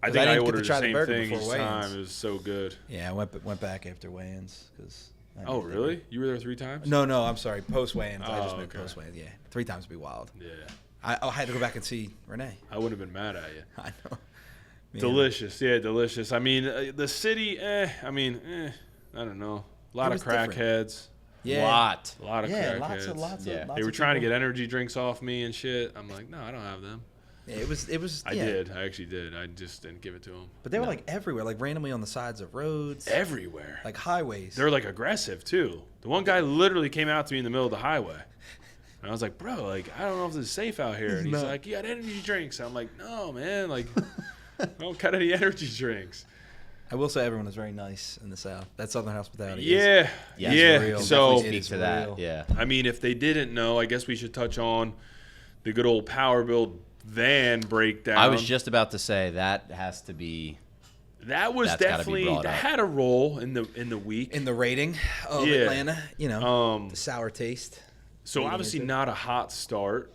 I 'Cause think I didn't get to ordered the try the same burger thing each before time. weigh-ins. It was so good. Yeah, I went back after weigh-ins because. Oh, really? You were there 3 times? No, I'm sorry. Post weigh-ins. I just Oh, meant okay. post weigh-ins. Yeah, 3 times would be wild. Yeah. I had to go back and see Renee. I wouldn't have been mad at you. I know. Man. Delicious. Yeah, delicious. I mean, the city, I don't know. A lot It of was different. crackheads. Yeah. Lot. A lot of Yeah, crackheads. lots Yeah. of. Lots They were of trying to people. get energy drinks off me and shit. I'm like, no, I don't have them. Yeah, it was. I yeah. did. I actually did. I just didn't give it to them. But they were like everywhere, like randomly on the sides of roads, Everywhere. like highways. They're like aggressive too. The one guy literally came out to me in the middle of the highway. And I was like, bro, like, I don't know if this is safe out here. And he's not. like, you got energy drinks. I'm like, no, man. Like, I don't got any energy drinks. I will say everyone is very nice in the South. That Southern hospitality. Yeah. Yeah, Yeah. real. Can So, definitely It speak is to that. real. Yeah. I mean, if they didn't know, I guess we should touch on the good old Power Build van breakdown. I was just about to say that has to be. That was That's gotta be definitely brought that up. had a role in the week. In the rating of Yeah. Atlanta, the sour taste. So Leading obviously into- not a hot start.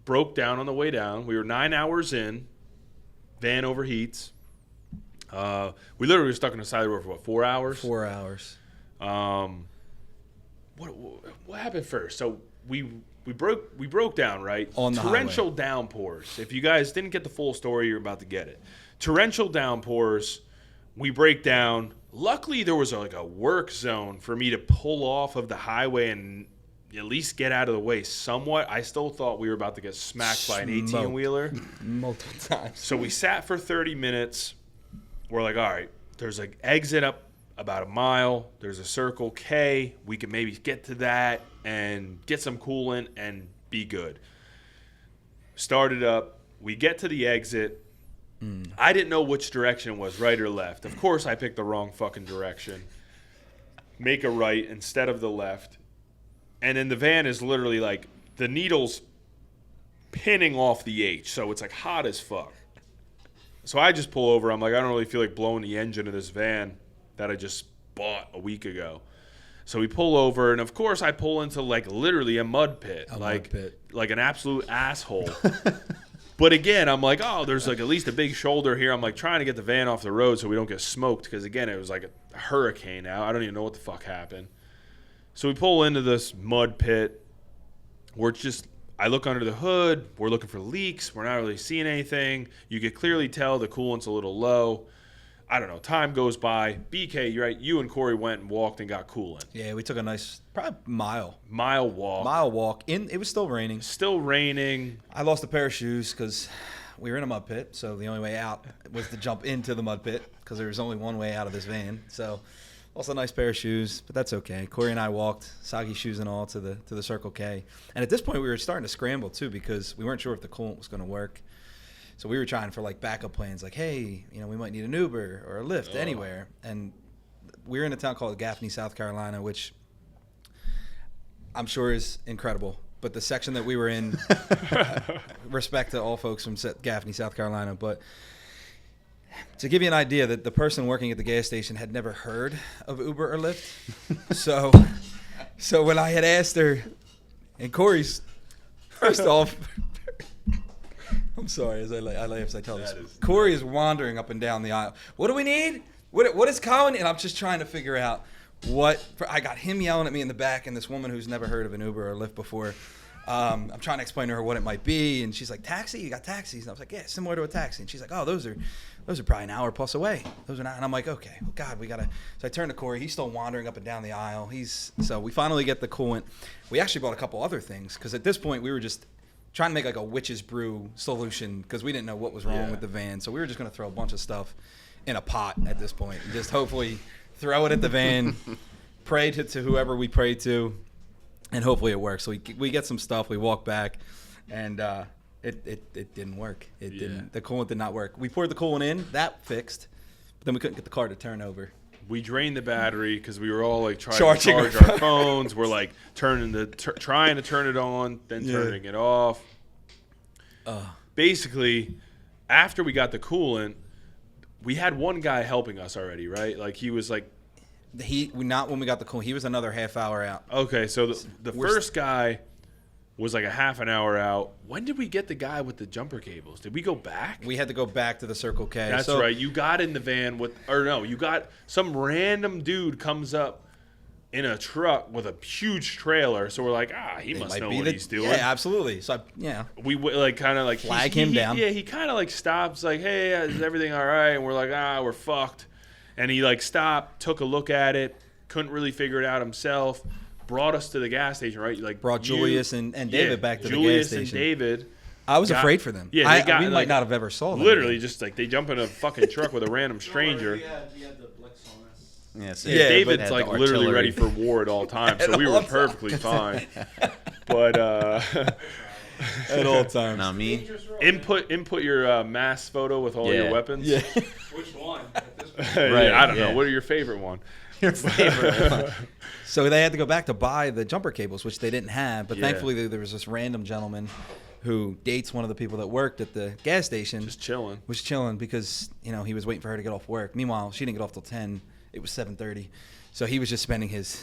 Broke down on the way down. We were 9 hours in. Van overheats. We literally were stuck on the side of the road for 4 hours? 4 hours. What happened first? So we broke down, right? On the torrential downpours. If you guys didn't get the full story, you're about to get it. Torrential downpours. We break down. Luckily, there was a work zone for me to pull off of the highway and at least get out of the way somewhat. I still thought we were about to get smacked by an 18-wheeler. Multiple times. So we sat for 30 minutes. We're like, all right, there's an exit up about a mile. There's a Circle K. We can maybe get to that and get some coolant and be good. Started up. We get to the exit. I didn't know which direction was, right or left. Of course, I picked the wrong fucking direction. Make a right instead of the left. And then the van is literally like the needle's pinning off the H. So it's like hot as fuck. So I just pull over. I'm like, I don't really feel like blowing the engine of this van that I just bought a week ago. So we pull over, and of course I pull into like literally a mud pit. Like an absolute asshole. But again, I'm like, oh, there's like at least a big shoulder here. I'm like trying to get the van off the road so we don't get smoked. Because again, it was like a hurricane out. I don't even know what the fuck happened. So we pull into this mud pit. I look under the hood. We're looking for leaks. We're not really seeing anything. You could clearly tell the coolant's a little low. I don't know. Time goes by. BK, you're right. You and Corey went and walked and got coolant. Yeah, we took a nice, probably Mile walk. mile walk. It was still raining. Still raining. I lost a pair of shoes because we were in a mud pit. So the only way out was to jump into the mud pit because there was only one way out of this van. So lost a nice pair of shoes, but that's okay. Corey and I walked, soggy shoes and all, to the Circle K. And at this point, we were starting to scramble too because we weren't sure if the coolant was going to work. So we were trying for like backup plans, like, hey, we might need an Uber or a Lyft anywhere. And we were in a town called Gaffney, South Carolina, which I'm sure is incredible. But the section that we were in, respect to all folks from Gaffney, South Carolina, but to give you an idea, that the person working at the gas station had never heard of Uber or Lyft. So when I had asked her, and Corey's, first off, I'm sorry, as I laugh as I tell this. Corey is wandering up and down the aisle. What do we need? What is Collin? And I'm just trying to figure out I got him yelling at me in the back, and this woman who's never heard of an Uber or Lyft before. I'm trying to explain to her what it might be, and she's like, taxi? You got taxis? And I was like, yeah, similar to a taxi. And she's like, oh, those are probably an hour plus away. Those are not. And I'm like, okay, well, God, we gotta. So I turn to Corey. He's still wandering up and down the aisle. So we finally get the coolant. We actually bought a couple other things because at this point we were just trying to make like a witch's brew solution because we didn't know what was wrong with the van. So we were just gonna throw a bunch of stuff in a pot at this point and just hopefully throw it at the van, pray to whoever we pray to, and hopefully it works. So we get some stuff. We walk back, and it didn't work. It didn't. The coolant did not work. We poured the coolant in. That fixed. But then we couldn't get the car to turn over. We drained the battery because we were all like trying Charging to charge our phones. We're like trying to turn it on, then turning it off. Basically, after we got the coolant, we had one guy helping us already, right? Like he was like, not when we got the coolant. He was another half hour out. Okay, so the first guy was like a half an hour out. When did we get the guy with the jumper cables? Did we go back? We had to go back to the Circle K. That's right. You got in the van you got some random dude comes up in a truck with a huge trailer. So we're like, he must know what he's doing. Yeah, absolutely. So we like kind of like flag him down. Yeah, he kind of like stops, like, hey, is everything all right? And we're like, we're fucked. And he like stopped, took a look at it, couldn't really figure it out himself. Brought us to the gas station, right? Like brought Julius and David back to the gas Julius station. and David. I was afraid for them. Yeah, we might not have ever saw them. Literally, just like they jump in a fucking truck with a random stranger. We had the Blix on us. David's like literally ready for war at all times, so we were perfectly fine. But at all times. Not me. Input your mass photo with all your weapons. Yeah. Which one? At this point? I don't know. What are your favorite one? Your favorite one. So they had to go back to buy the jumper cables, which they didn't have. But Yeah. thankfully, there was this random gentleman who dates one of the people that worked at the gas station. Just chilling. Was chilling because, you know, he was waiting for her to get off work. Meanwhile, she didn't get off till 10. It was 7:30. So he was just spending his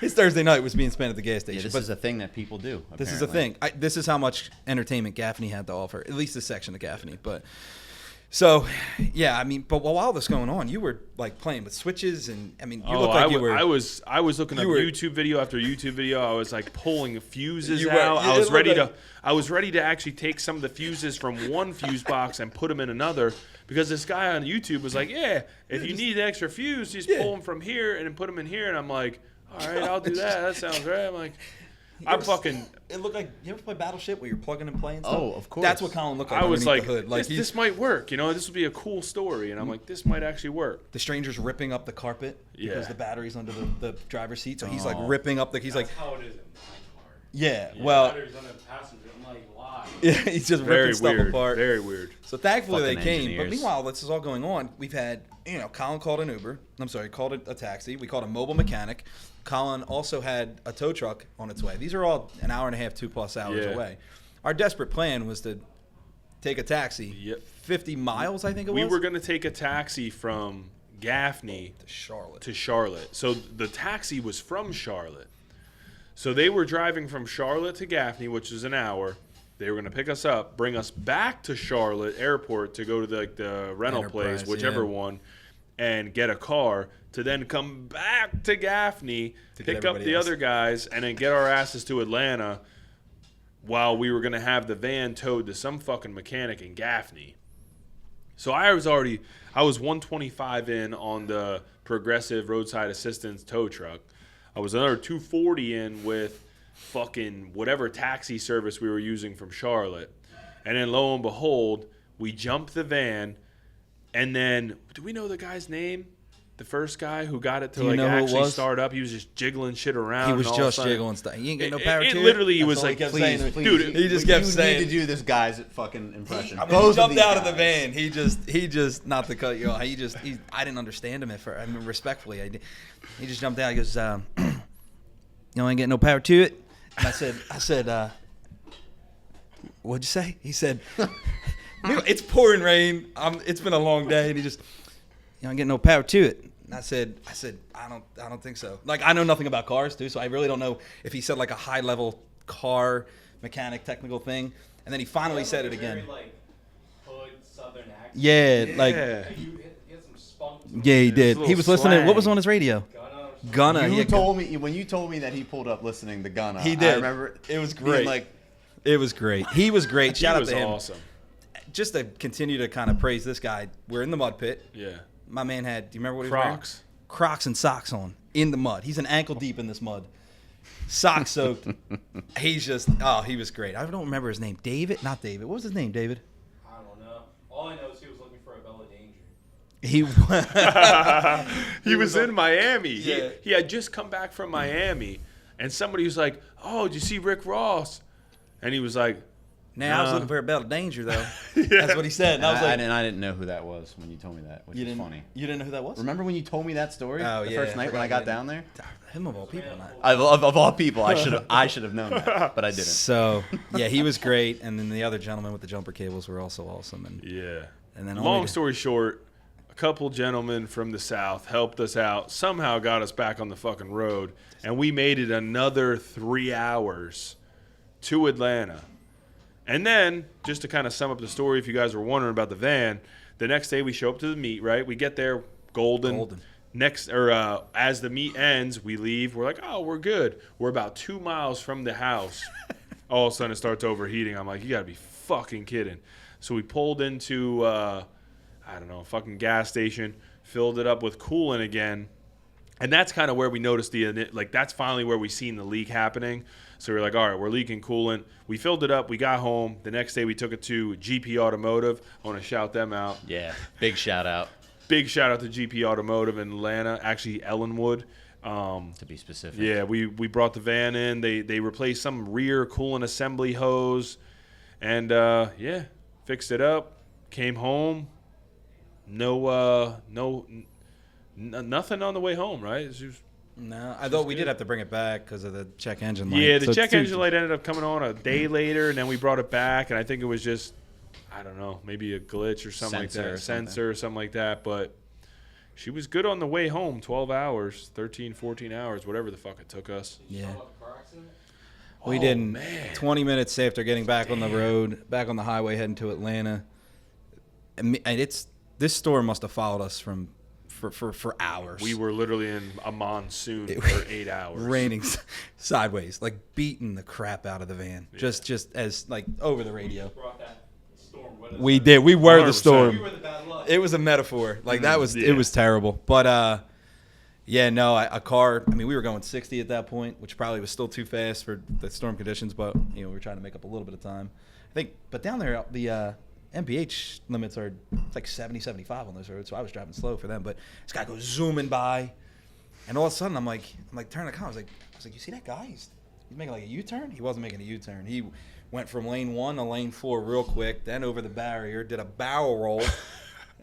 Thursday night was being spent at the gas station. Yeah, this But is a thing that people do. this is a apparently. thing. This is how much entertainment Gaffney had to offer, at least this section of Gaffney. But so, yeah, I mean, but while this going on, you were like playing with switches, and I mean, you look like you were. I was looking at you were- YouTube video after YouTube video. I was like pulling fuses You were- out. you I was looked ready like- to. I was ready to actually take some of the fuses from one fuse box and put them in another, because this guy on YouTube was like, "Yeah, if you need extra fuse, just pull them from here and then put them in here." And I'm like, "All right, I'll do that. That sounds right." I'm like, I'm fucking. It looked like, you ever play Battleship where you're plugging and playing stuff? Oh, of course. That's what Collin looked like. I was underneath like, the hood. this might work. You know, this would be a cool story. And I'm like, this might actually work. the stranger's ripping up the carpet because Yeah. the battery's under the driver's seat. So he's like Oh. ripping up the. He's like, That's how it is in my car. yeah, Yeah, well, batteries on the passenger. I'm like, why? yeah, he's just Very ripping stuff weird. apart. Very weird. So thankfully they Fucking came. But engineers. meanwhile, this is all going on. We've had, you know, Collin called an Uber. I'm sorry, called a taxi. We called a mobile mechanic. Collin also had a tow truck on its way. These are all an hour and a half, 2+ hours Yeah. away. Our desperate plan was to take a taxi. Yep. 50 miles, I think it was. We were going to take a taxi from Gaffney to Charlotte. to Charlotte. So the taxi was from Charlotte. So they were driving from Charlotte to Gaffney, which is an hour. They were going to pick us up, bring us back to Charlotte Airport to go to the rental Enterprise, place, whichever yeah. one, and get a car to then come back to Gaffney, To get pick up everybody the else. other guys, and then get our asses to Atlanta while we were going to have the van towed to some fucking mechanic in Gaffney. So I was 125 in on the Progressive Roadside Assistance tow truck. I was another 240 in with fucking whatever taxi service we were using from Charlotte. And then lo and behold, we jumped the van, and then do we know the guy's name? The first guy who got it to Do you like know who it actually was? start up, he was just jiggling shit around. He was and all of a just sudden- jiggling stuff. He ain't getting no It- power it to literally That's was all like, kept Please, saying. please, dude, he just kept you saying- need to do this guy's fucking impression. I mean, Both he of jumped these out of the guys. van. He just not to cut you off. I didn't understand him at first. I mean, respectfully, he just jumped out. He goes, "You ain't getting no power to it." And I said, "What'd you say?" He said, "It's pouring rain. It's been a long day." And he just, "You ain't getting no power to it." And I said, I don't think so. Like, I know nothing about cars too, so I really don't know if he said like a high level car mechanic technical thing. And then he finally said it again. Very, like, hood, southern accent. Yeah, like. Yeah. Like, he had some spunk to him. Yeah, he There's did. a He little was listening. slang. What was on his radio? Gunna. You yeah, told me when you told me that he pulled up listening to Gunna. He did. I remember It was being great. like, It was great. He was great. Shout He out was to him. awesome. Just to continue to kind of praise this guy, we're in the mud pit. Yeah. My man had, do you remember what he was wearing? Crocs. Crocs and socks on in the mud. He's an ankle deep in this mud. Socks soaked. He was great. I don't remember his name. David? Not David. What was his name, David? I don't know. All I know is he was looking for a Bella Danger. He He was in Miami. Yeah. He had just come back from Miami, and somebody was like, "Oh, did you see Rick Ross?" And he was like, Now I was Nah. looking for a belt of danger though. That's what he said. And I was like, I didn't know who that was when you told me that, which you is didn't, funny. You didn't know who that was? Remember when you told me that story Oh, the yeah, first I night when forgot I got you down there? Him of all people, not. Of all people, I should have known that, but I didn't. So yeah, he was great, and then the other gentlemen with the jumper cables were also awesome. And "Yeah." And then Long only- story short, a couple gentlemen from the South helped us out. Somehow got us back on the fucking road, and we made it another 3 hours to Atlanta. And then, just to kind of sum up the story, if you guys were wondering about the van, the next day we show up to the meet, right? We get there, golden. As the meet ends, we leave. We're like, oh, we're good. We're about 2 miles from the house. All of a sudden, it starts overheating. I'm like, you got to be fucking kidding. So we pulled into, a fucking gas station, filled it up with coolant again. And that's kind of where we noticed that's finally where we seen the leak happening. So we were like, all right, we're leaking coolant. We filled it up. We got home. The next day we took it to GP Automotive. I want to shout them out. Yeah, big shout out Big shout out to GP Automotive in Atlanta, actually Ellenwood. to be specific. Yeah, we brought the van in. They replaced some rear coolant assembly hose. And, fixed it up. Came home. Nothing on the way home, right? It's just No, I thought we did have to bring it back because of the check engine light. Yeah, the So check two- engine light ended up coming on a day later, and then we brought it back, and I think it was just, I don't know, maybe a glitch or something like that, sensor or something like that. But she was good on the way home, 12 hours, 13, 14 hours, whatever the fuck it took us. Yeah. Car accident? We Oh, didn't. man. 20 minutes after getting back on the road, back on the highway heading to Atlanta. And this storm must have followed us for hours. We were literally in a monsoon for 8 hours. raining sideways, like beating the crap out of the van. Yeah. Just as like over the radio. Brought that storm with us. We did. We were the 100%. storm. We were the bad luck. It was a metaphor. Like that was yeah. it was terrible. But yeah, no, a car. I mean, we were going 60 at that point, which probably was still too fast for the storm conditions. But we were trying to make up a little bit of time. I think. But down there, the MPH limits are like 70, 75 on those roads. So I was driving slow for them. But this guy goes zooming by, and all of a sudden I'm like turning the car. I was like, you see that guy? He's making like a U-turn. He wasn't making a U-turn. He went from lane 1 to lane 4 real quick, then over the barrier, did a barrel roll.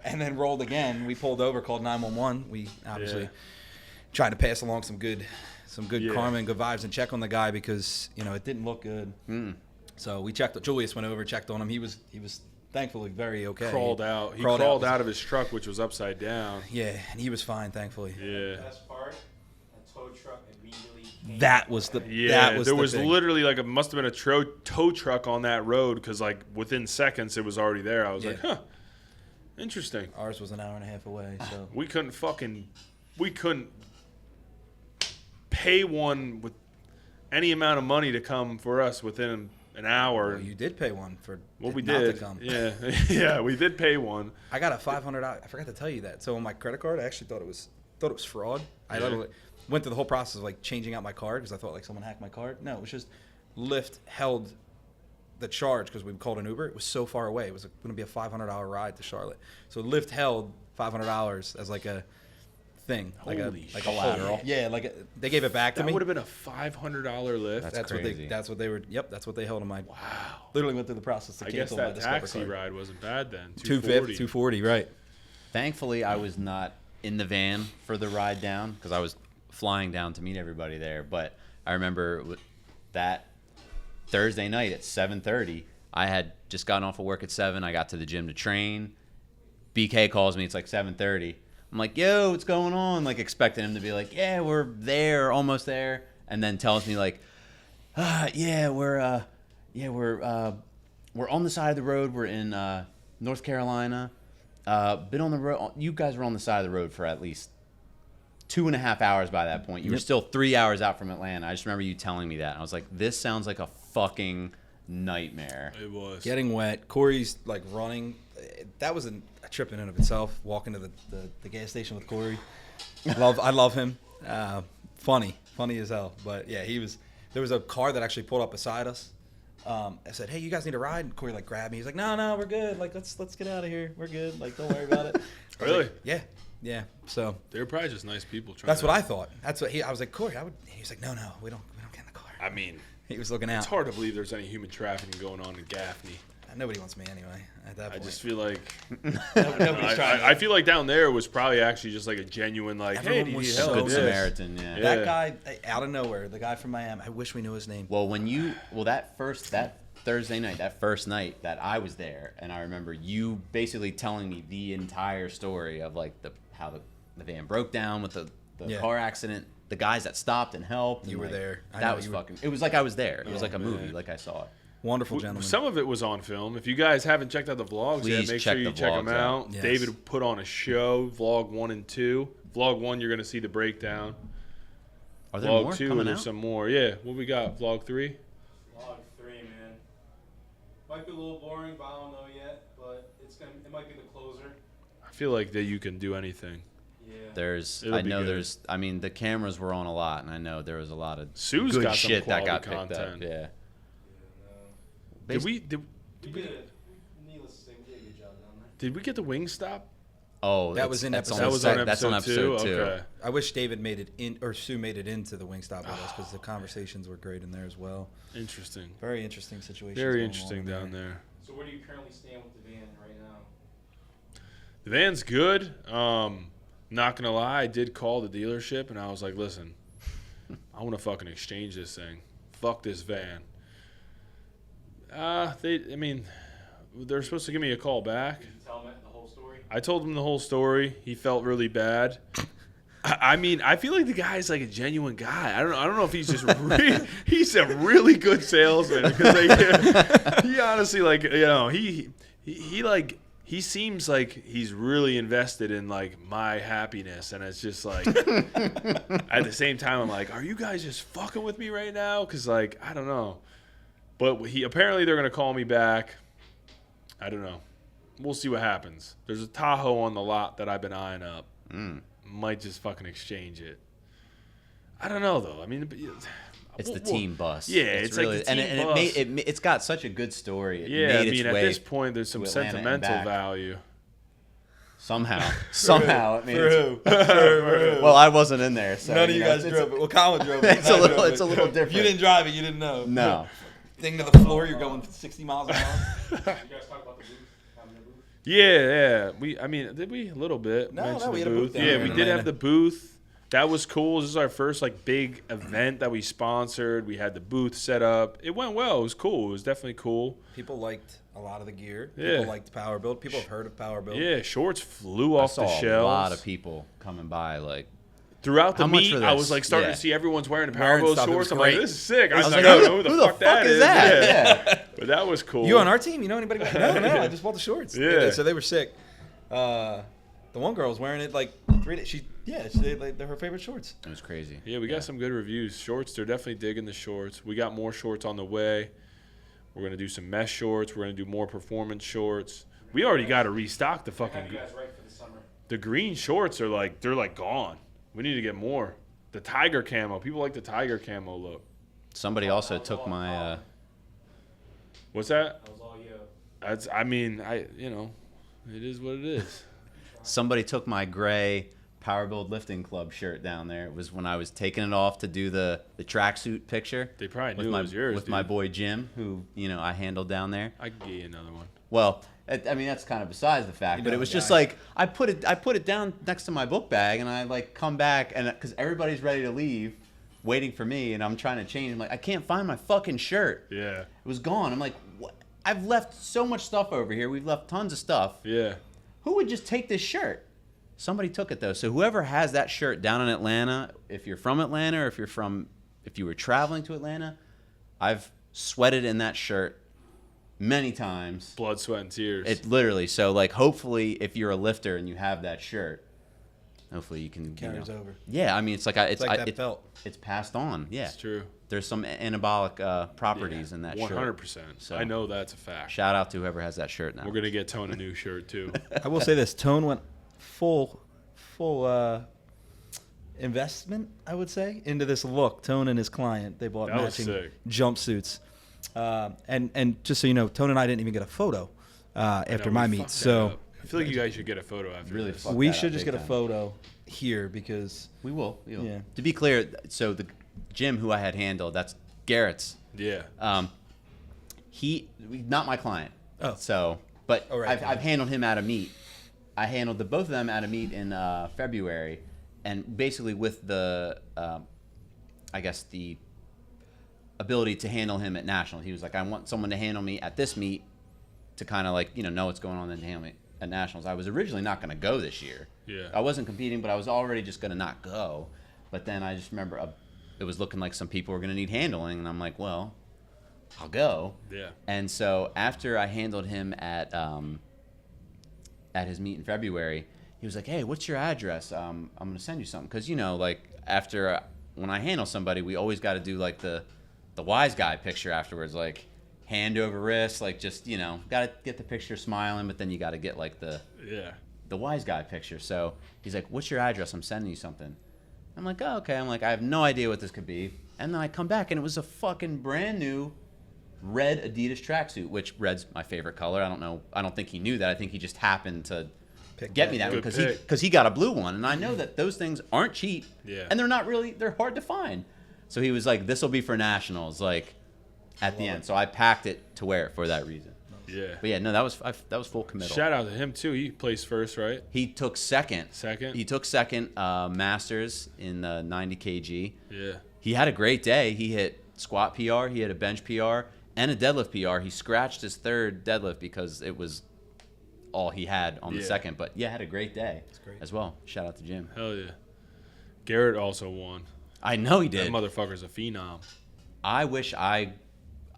And then rolled again. We pulled over, called 911. We obviously tried to pass along some good karma and good vibes and check on the guy because it didn't look good. So we checked. Julius went over, checked on him. He was thankfully very okay. Crawled out. He crawled out of his truck, which was upside down. Yeah, and he was fine, thankfully. Yeah. Best part, a tow truck immediately came. That was the Yeah, that was there the was thing. literally like it must have been a tow truck on that road because like within seconds it was already there. I was like, huh, interesting. Ours was an hour and a half away, so We couldn't pay one with any amount of money to come for us within an hour. well, you did pay one for we not did. to come. Yeah, yeah, we did pay one. I got a $500. I forgot to tell you that. So on my credit card, I actually thought it was fraud. I Yeah. literally went through the whole process of like changing out my card because I thought like someone hacked my card. No, it was just Lyft held the charge because we called an Uber. It was so far away. It was going to be a $500 ride to Charlotte. So Lyft held $500 as like a thing, like Holy a collateral. Yeah, they gave it back to That me. would have been a $500 lift. That's crazy. That's what they were. Yep, that's what they held on my. Wow. Literally went through the process to I guess cancel my that Discover taxi card. ride wasn't bad then. 250, 240, right? Thankfully, I was not in the van for the ride down because I was flying down to meet everybody there. But I remember that Thursday night at 7:30, I had just gotten off of work at 7. I got to the gym to train. BK calls me. It's like 7:30. I'm like, yo, what's going on? Like expecting him to be like, yeah, we're there, almost there. And then tells me like, we're on the side of the road. We're in North Carolina. Been on the road. You guys were on the side of the road for at least 2.5 hours by that point. You were still 3 hours out from Atlanta. I just remember you telling me that. And I was like, this sounds like a fucking nightmare. It was. Getting wet. Corey's like running. That was a trip in and of itself. Walking to the gas station with Corey. I love him. Funny as hell. But yeah, there was a car that actually pulled up beside us. I said, hey, you guys need a ride? And Corey like grabbed me. He's like, no, we're good. Like let's get out of here. We're good. Like don't worry about it. I was Really? like, yeah. So They were probably just nice people. that's what I thought. That's what I was like, Corey. He was like, no, we don't get in the car. I mean, He was looking it's out. hard to believe there's any human trafficking going on in Gaffney. Nobody wants me anyway. At that I point, just feel like nobody's trying. I feel like down there was probably actually just like a genuine like, hey, Everyone do you was need so help? Good nice. Samaritan, yeah. Yeah. That guy out of nowhere, the guy from Miami. I wish we knew his name. Well, that Thursday night, that first night that I was there, and I remember you basically telling me the entire story of like how the van broke down with the Yeah. car accident, the guys that stopped and helped. You and, were like, there. I That know, was you were- fucking. It was like I was there. It was Oh, like a movie, man. like I saw it. Wonderful gentleman. Some of it was on film. If you guys haven't checked out the vlogs Please yet, make check sure you the check them vlogs out. out. Yes. David put on a show, vlog 1 and 2. Vlog 1, you're going to see the breakdown. Are there Vlog more 2, coming there's out? some more. Yeah, what we got? Vlog 3? Log 3, man. Might be a little boring, but I don't know yet. But it might be the closer. I feel like that you can do anything. Yeah. It'll be good. I mean, the cameras were on a lot, and I know there was a lot of Sue's good got some shit that quality got picked content. up. Yeah. Did we Needless to say, we did a good job down there. did we get the Wingstop? Oh, That was in that's episode- on That was sec- on that's on episode episode 2. Okay. I wish David made it in, or Sue made it into the Wingstop with us because the conversations were great in there as well. Interesting. Very interesting situation. Very interesting down there. So where do you currently stand with the van right now? The van's good. Not gonna lie, I did call the dealership and I was like, listen, I want to fucking exchange this thing. Fuck this van. They're supposed to give me a call back. Did you tell him the whole story? I told him the whole story. He felt really bad. I feel like the guy's like a genuine guy. I don't know if he's just he's a really good salesman because he honestly, like, you know, he seems like he's really invested in like my happiness, and it's just like at the same time I'm like, are you guys just fucking with me right now? Because like I don't know, but apparently they're gonna call me back. I don't know. We'll see what happens. There's a Tahoe on the lot that I've been eyeing up. Might just fucking exchange it. I don't know though. I mean, It's the team bus. Yeah, it's really, like the team bus. It's got such a good story. It Yeah, made I its mean, at way this point, there's some to Atlanta and sentimental back. value. Somehow it made For its, who? well, I wasn't in there, so None of you know, guys it's- drove it. Well, Collin drove it. It's a I little- drove it's a it. little If different. you didn't drive it, you didn't know. No. Thing to the floor, you're going 60 miles an hour. Did you guys talk about the booth? Having the booth? Yeah. Did we a little bit No, mention we the had a booth booth? down Yeah, there we in did Atlanta. have the booth. That was cool. This is our first like big event that we sponsored. We had the booth set up. It went well. It was cool. It was definitely cool. People liked a lot of the gear. Yeah. People liked Power Build. People have heard of Power Build. Yeah, shorts flew I off the saw shelves. a lot of people coming by, like, Throughout the How much meet, for I this? was like starting Yeah. to see everyone's wearing the Wearing Power Build stuff. It was shorts. I'm like, great. this is sick. I was was like, like, I don't know who the fuck that is. Yeah. But that was cool. You on our team? You know anybody? No, I just bought the shorts. Yeah. So they were sick. The one girl was wearing it like 3 days. They're her favorite shorts. It was crazy. Yeah, we got some good reviews. Shorts, they're definitely digging the shorts. We got more shorts on the way. We're going to do some mesh shorts. We're going to do more performance shorts. We already got to restock the I fucking have you guys right for the summer. the green shorts are like they're like gone. We need to get more. The tiger camo. People like the tiger camo look. Somebody also took my. What's that? That was all you. That's it is what it is. Somebody took my gray PWRBLD Lifting Club shirt down there. It was when I was taking it off to do the tracksuit picture. They probably with knew my, it was yours, with dude. my boy Jim, who I handled down there. I could get you another one. Well, I mean that's kind of besides the fact, You but know it was the just guy. like I put it down next to my book bag, and I like come back, and because everybody's ready to leave, waiting for me, and I'm trying to change. I'm like, I can't find my fucking shirt. Yeah. It was gone. I'm like, what? I've left so much stuff over here. We've left tons of stuff. Yeah. Who would just take this shirt? Somebody took it though. So whoever has that shirt down in Atlanta, if you're from Atlanta or if you were traveling to Atlanta, I've sweated in that shirt many times. Blood, sweat, and tears. It literally. So like, hopefully, if you're a lifter and you have that shirt, hopefully you can Carries over. Yeah, I mean, it's like It's like that felt. It's passed on. Yeah, It's true. There's some anabolic properties in that shirt. 100%. So- I know that's a fact. Shout out to whoever has that shirt now. We're gonna get Tone a new shirt too. I will say this: Tone went full investment, I would say, into this look. Tone and his client, they bought That was matching sick. jumpsuits. And just so you know, Tone and I didn't even get a photo after No, my we meet. fucked that So up. I feel like you guys should get a photo after Really this. fucked we that should up just big get a time. photo here because We will. Yeah. To be clear, so the Jim who I had handled, that's Garrett's. Yeah. Not my client. Oh. So, but Oh, right. I've handled him at a meet. I handled both of them at a meet in February, and basically with the, I guess the ability to handle him at nationals. He was like, I want someone to handle me at this meet to kind of like know what's going on and handle me at nationals. I was originally not going to go this year. Yeah. I wasn't competing, but I was already just going to not go. But then I just remember it was looking like some people were going to need handling, and I'm like, well, I'll go. Yeah. And so after I handled him at his meet in February, he was like, hey, what's your address? I'm going to send you something. Because, like after when I handle somebody, we always got to do like the wise guy picture afterwards, like hand over wrist, like just, got to get the picture smiling, but then you got to get like the wise guy picture. So he's like, what's your address? I'm sending you something. I'm like, oh, okay. I'm like, I have no idea what this could be. And then I come back and it was a fucking brand new red Adidas tracksuit, which red's my favorite color. I don't know. I don't think he knew that. I think he just happened to get me that one Good pick. because he got a blue one. And I know that those things aren't cheap. Yeah. And they're hard to find. So he was like, this will be for nationals, like at the end. So I packed it to wear it for that reason. Yeah. But yeah, no, that was full committal. Shout out to him too. He placed first, right? He took second. Second? He took second Masters in the 90 kg. Yeah. he had a great day. He hit squat PR, he hit a bench PR, and a deadlift PR. He scratched his third deadlift because it was all he had on the second. But yeah, had a great day as well. Shout out to Jim. Hell yeah. Garrett also won. I know he did. That motherfucker's a phenom. I wish I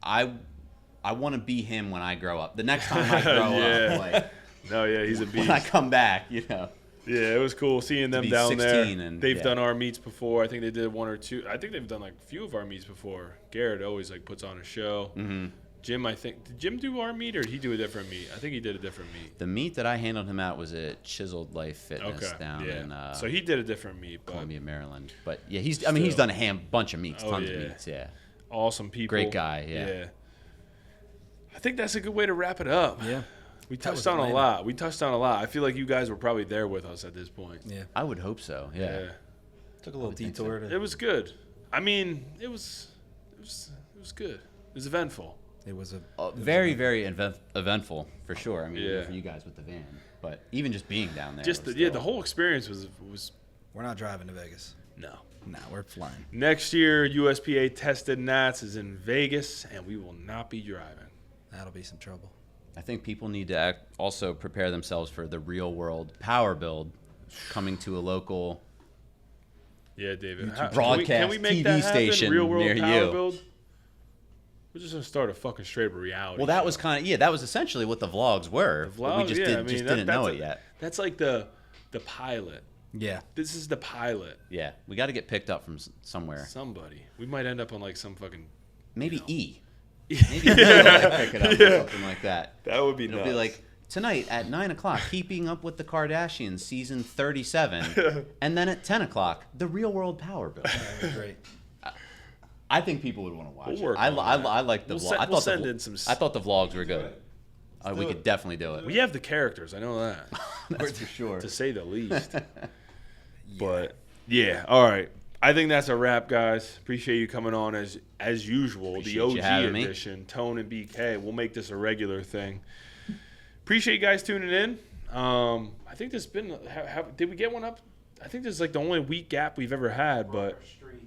want to be him when I grow up. The next time I grow up, like No, yeah, he's a beast. when I come back, you know. Yeah, it was cool seeing them be down 16 there. and- They've yeah. done our meets before. I think they did one or two. I think they've done like a few of our meets before. Garrett always like puts on a show. Mm-hmm. Jim, I think, did Jim do our meet or did he do a different meet? I think he did a different meet. The meet that I handled him at was at Chiseled Life Fitness Okay, down in so he did a different meet, but Columbia, Maryland. But yeah, he's done a bunch of meets, Oh, tons yeah. of meets. Yeah, awesome people. great guy. Yeah. I think that's a good way to wrap it up. Yeah. We That touched was on a Atlanta. lot. We touched on a lot. I feel like you guys were probably there with us at this point. Yeah. I would hope so. Yeah. Took a little would think so. detour. It was good. I mean, it was good. It was eventful. It was a Very, very eventful for sure. I mean, Yeah. for you guys with the van, but even just being down there. Just was the still- whole experience was We're not driving to Vegas. no. Nah, we're flying. Next year, USPA tested NATS is in Vegas, and we will not be driving. That'll be some trouble. I think people need to also prepare themselves for the real world power build coming to a local Yeah, David. broadcast TV station Real world near power you. build? We're just gonna start a fucking straight up reality. Well, that show. was that was essentially what the vlogs were. The but we vlog? just Yeah, didn't, I mean, didn't know that's it yet. That's like the pilot. Yeah. This is the pilot. Yeah, we got to get picked up from somewhere. Somebody. We might end up on like some fucking. Maybe E. Maybe pick it up or something like that. That would be It'll nuts. be like tonight at 9:00, Keeping Up with the Kardashians, season 37, and then at 10:00, the Real World Power Build. That was great. I think people would want to watch We'll it. work I on that. like the We'll vlog. send- I we'll thought send the, in some I thought the vlogs were good. We do could it. definitely do it. we have the characters. I know that, That's for sure. to say the least. But yeah, all right. I think that's a wrap, guys. Appreciate you coming on as usual. Appreciate The you OG having me. edition, Tone and BK. We'll make this a regular thing. Appreciate you guys tuning in. I think there's been. Did we get one up? I think this is like the only week gap we've ever had. But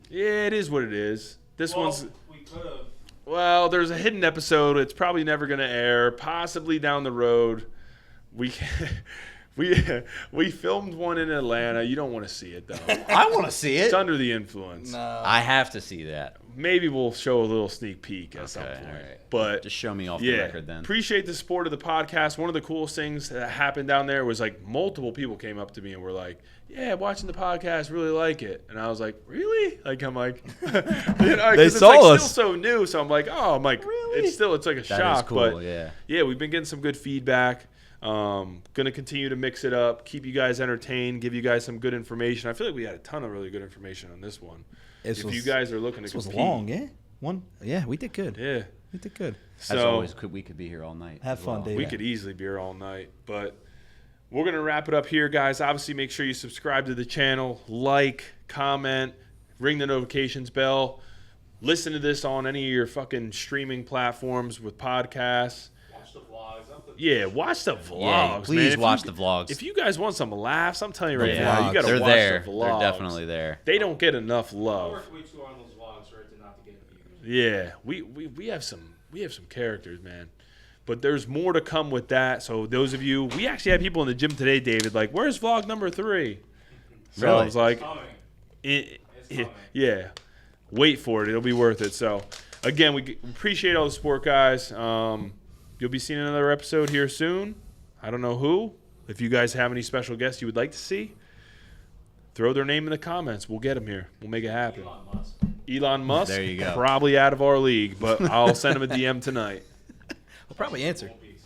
yeah, it is what it is. This one's. We could have. Well, there's a hidden episode. It's probably never going to air. Possibly down the road. We filmed one in Atlanta. You don't want to see it though. I want to see it. It's under the influence. I have to see that. Maybe we'll show a little sneak peek at some Okay, point. all right. But Just show me off the yeah, record then. appreciate the support of the podcast. One of the coolest things that happened down there was like multiple people came up to me and were like, "Yeah, watching the podcast, really like it." And I was like, "Really?" Like I'm like, you know, 'cause They it's saw like us. still so new. So I'm like, "Oh, I'm like, Really? it's like a That shock." is cool. But yeah. we've been getting some good feedback. Gonna continue to mix it up, keep you guys entertained, give you guys some good information. I feel like we had a ton of really good information on this one. This if was- you guys are looking to This was compete, long, yeah? Yeah, we did good. yeah. We did good. As So always, we could be here all night. Have as fun, well. Dave. we Yeah. could easily be here all night, but we're gonna wrap it up here, guys. Obviously, make sure you subscribe to the channel, like, comment, ring the notifications bell. Listen to this on any of your fucking streaming platforms with podcasts. Watch the vlogs. Yeah, watch the vlogs. Yeah, please man. If watch you- the vlogs. If you guys want some laughs, I'm telling you right Yeah, now, you gotta they're watch there. the They're vlogs. definitely there. They don't get enough I love. worked way too hard on those vlogs for it to not to get views. Yeah, we have some characters, man. But there's more to come with that. So those of you, we actually had people in the gym today, David, like, "Where's vlog number 3?" So I Really? was like, Coming. It, coming. yeah, wait for it. It'll be worth it. So, again, we appreciate all the support, guys. You'll be seeing another episode here soon. I don't know who. If you guys have any special guests you would like to see, throw their name in the comments. We'll get them here. We'll make it happen. Elon Musk. Elon Musk, There you go. probably out of our league, but I'll send him a DM tonight. We'll probably answer. Won't be.